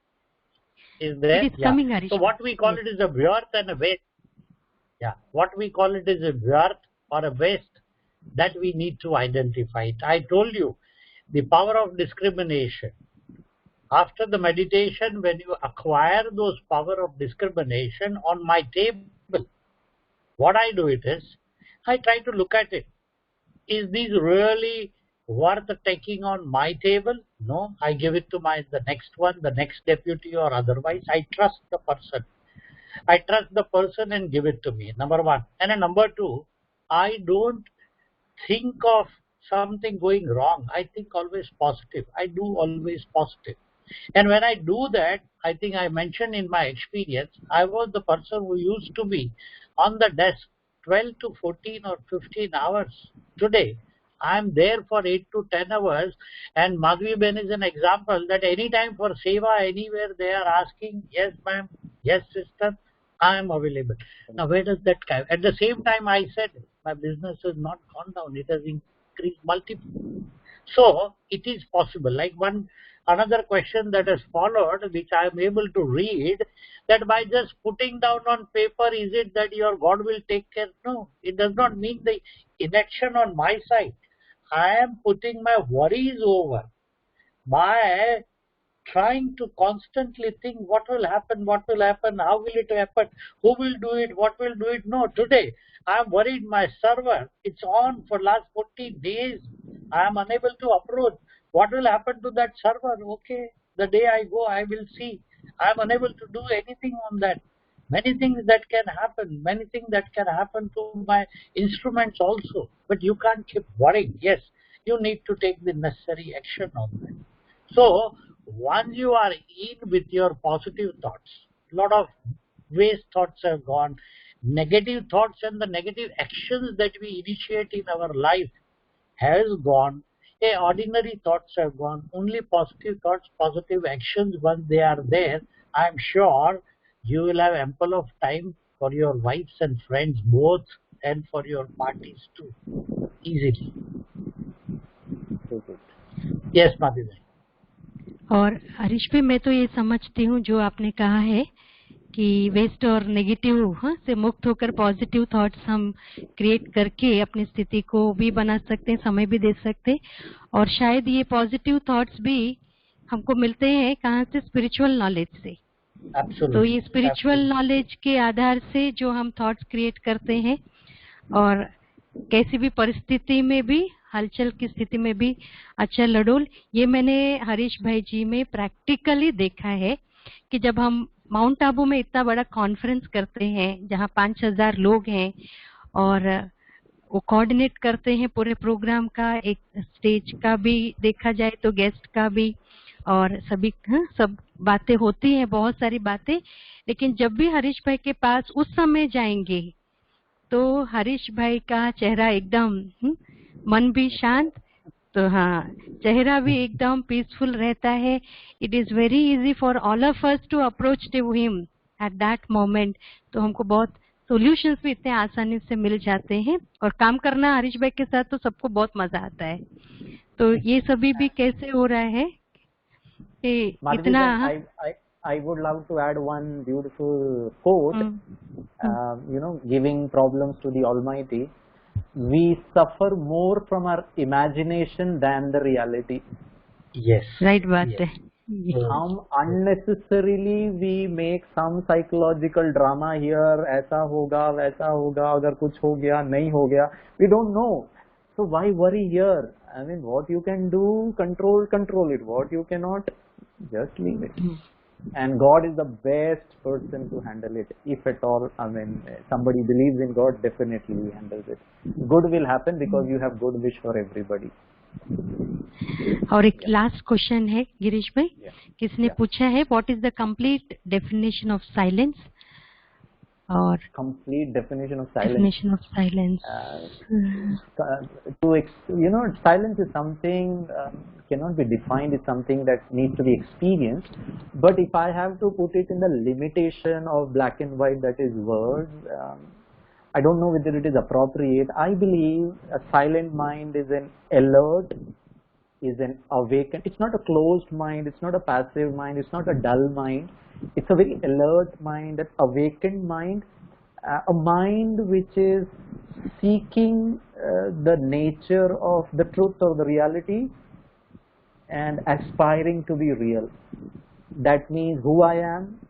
Is there? It is coming, Harish. So what we call it is a vyarth and a waste. Yeah, what we call it is a vyarth or a waste that we need to identify it. I told you the power of discrimination. After the meditation, when you acquire those power of discrimination on my table, what I do it is, I try to look at it. Is this really worth taking on my table? No, I give it to the next one, the next deputy or otherwise. I trust the person. I trust the person and give it to me, number one. And number two, I don't think of something going wrong. I think always positive. I do always positive. And when I do that, I think I mentioned in my experience, I was the person who used to be on the desk 12 to 14 or 15 hours. Today, I am there for 8 to 10 hours. And Madhvi Ben is an example that anytime for seva, anywhere they are asking, yes ma'am, yes sister, I am available. Now where does that come? At the same time I said, my business has not gone down, it has increased multiple. So it is possible. Like another question that has followed, which I am able to read, that by just putting down on paper, is it that your God will take care? No, it does not mean the inaction on my side. I am putting my worries over by trying to constantly think what will happen, how will it happen, who will do it, what will do it. No, today I am worried my server, it's on for last 40 days. I am unable to approach. What will happen to that server? Okay, the day I go, I will see. I am unable to do anything on that. Many things that can happen, many things that can happen to my instruments also. But you can't keep worrying. Yes, you need to take the necessary action on that. So once you are in with your positive thoughts, lot of waste thoughts have gone, negative thoughts and the negative actions that we initiate in our life has gone. Ordinary thoughts have gone. Only positive thoughts, positive actions, once they are there, I am sure you will have ample of time for your wives and friends both, and for your parties too, easily. Yes, Madhu. और हरीश भाई, मैं तो ये समझती हूँ जो आपने कहा है कि वेस्ट और नेगेटिव से मुक्त होकर पॉजिटिव थॉट्स हम क्रिएट करके अपनी स्थिति को भी बना सकते हैं, समय भी दे सकते हैं। और शायद ये पॉजिटिव थॉट्स भी हमको मिलते हैं कहाँ से? स्पिरिचुअल नॉलेज से। तो ये स्पिरिचुअल नॉलेज के आधार से जो हम थॉट्स क्रिएट करते हैं और कैसी भी परिस्थिति में भी, हलचल की स्थिति में भी अच्छा लडोल, ये मैंने हरीश भाई जी में प्रैक्टिकली देखा है कि जब हम माउंट आबू में इतना बड़ा कॉन्फ्रेंस करते हैं जहाँ 5,000 लोग हैं और वो कोऑर्डिनेट करते हैं पूरे प्रोग्राम का, एक स्टेज का भी देखा जाए तो गेस्ट का भी, और सभी सब बातें होती हैं, बहुत सारी बातें। लेकिन जब भी हरीश भाई के पास उस समय जाएंगे तो हरीश भाई का चेहरा एकदम मन भी शांत, तो हाँ, चेहरा भी एकदम पीसफुल रहता है। It is very easy for all of us to approach to him at that moment. तो हमको बहुत सॉल्यूशंस भी इतने आसानी से मिल जाते हैं और काम करना हरीश भाई के साथ तो सबको बहुत मजा आता है। तो ये सभी भी कैसे हो रहा है कि इतना। I would love to add one beautiful quote, giving problems to the Almighty. We suffer more from our imagination than the reality. Yes. Right बात है। हम unnecessarily we make some psychological drama here, ऐसा होगा वैसा होगा, अगर कुछ हो गया नहीं हो गया, we don't know. So why worry here? I mean, what you can do, control it. What you cannot, just leave it. And God is the best person to handle it, if at all. I mean, somebody believes in God, definitely he handles it. Good will happen because you have good wish for everybody. और एक last question है गिरीश भाई, किसने पूछा है, what is the complete definition of silence? और complete definition of silence. Silence is something cannot be defined. It's something that needs to be experienced. But if I have to put it in the limitation of black and white, that is words, I don't know whether it is appropriate. I believe a silent mind is an alert, is an awakened. It's not a closed mind. It's not a passive mind. It's not a dull mind. It's a very alert mind, an awakened mind, a mind which is seeking the nature of the truth or the reality and aspiring to be real. That means who I am,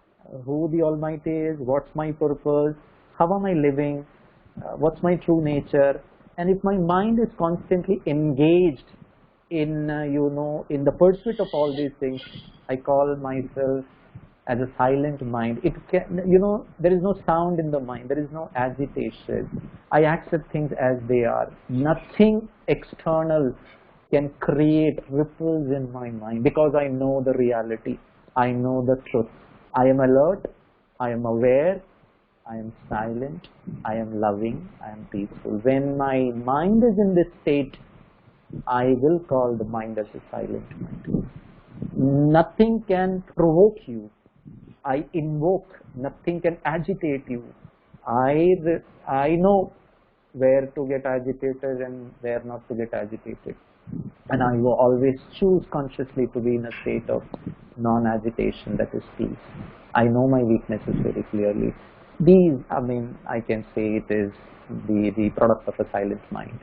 who the Almighty is, what's my purpose, how am I living, what's my true nature. And if my mind is constantly engaged in in the pursuit of all these things, I call myself as a silent mind. It can, there is no sound in the mind, there is no agitation. I accept things as they are. Nothing external can create ripples in my mind because I know the reality, I know the truth. I am alert, I am aware, I am silent, I am loving, I am peaceful. When my mind is in this state, I will call the mind as a silent mind. Nothing can provoke you. I invoke. Nothing can agitate you. I know where to get agitated and where not to get agitated. And I will always choose consciously to be in a state of non-agitation, that is peace. I know my weaknesses very clearly. These, I can say it is the product of a silent mind.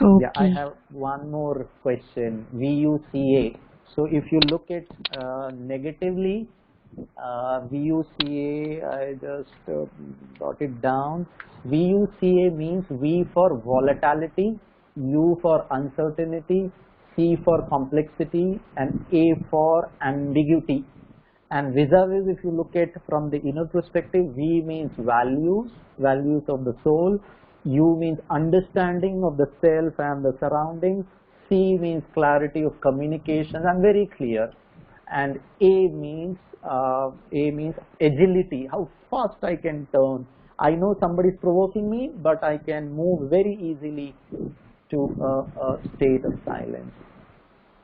Okay. Yeah, I have one more question. VUCA. So if you look at negatively, VUCA, I just got it down. VUCA means V for volatility, U for uncertainty, C for complexity, and A for ambiguity. And vis-a-vis, if you look at from the inner perspective, V means values, values of the soul. U means understanding of the self and the surroundings. C means clarity of communication. I'm very clear. And A means agility, how fast I can turn. I know somebody is provoking me, but I can move very easily to a state of silence.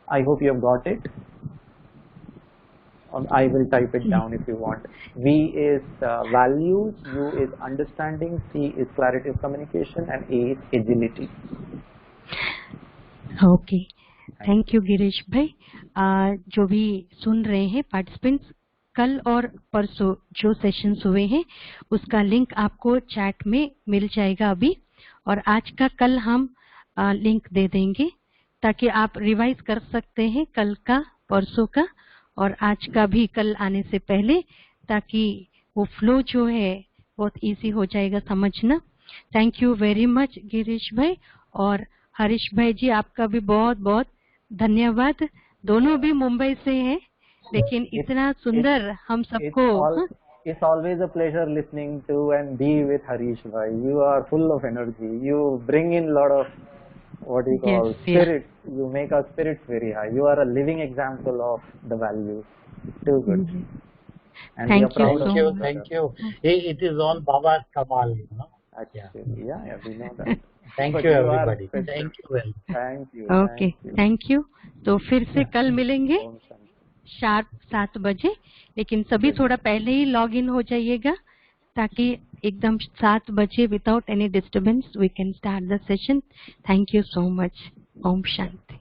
I hope you have got it. I will type it down if you want. V is values, U is understanding, C is clarity of communication, and A is agility. Okay, thank you Girish भाई। जो भी सुन रहे हैं participants, कल और परसों जो sessions हुए हैं उसका लिंक आपको चैट में मिल जाएगा अभी, और आज का कल हम लिंक दे देंगे ताकि आप रिवाइज कर सकते हैं कल का, परसों का और आज का भी कल आने से पहले, ताकि वो फ्लो जो है बहुत इजी हो जाएगा समझना। Thank you very much Girish भाई, और हरीश भाई जी आपका भी बहुत बहुत धन्यवाद। दोनों भी मुंबई से हैं, लेकिन इतना सुंदर हम सबको। It's always a pleasure listening to and be with Harish bhai. You are full of energy. You bring in a lot of what you call spirit. Yeah. You make our spirits very high. You are a living example of the values. Too good. And thank you so much. Thank you. It is all Baba's Kamal, you know. Actually, yeah, we know that. Thank you everybody. Thank you well. Thank you. Okay, thank you. तो फिर से कल मिलेंगे sharp 7 बजे, लेकिन सभी थोड़ा पहले ही लॉग इन हो जाइएगा ताकि एकदम 7 बजे without any disturbance we can start the session. Thank you so much. ओम शांति।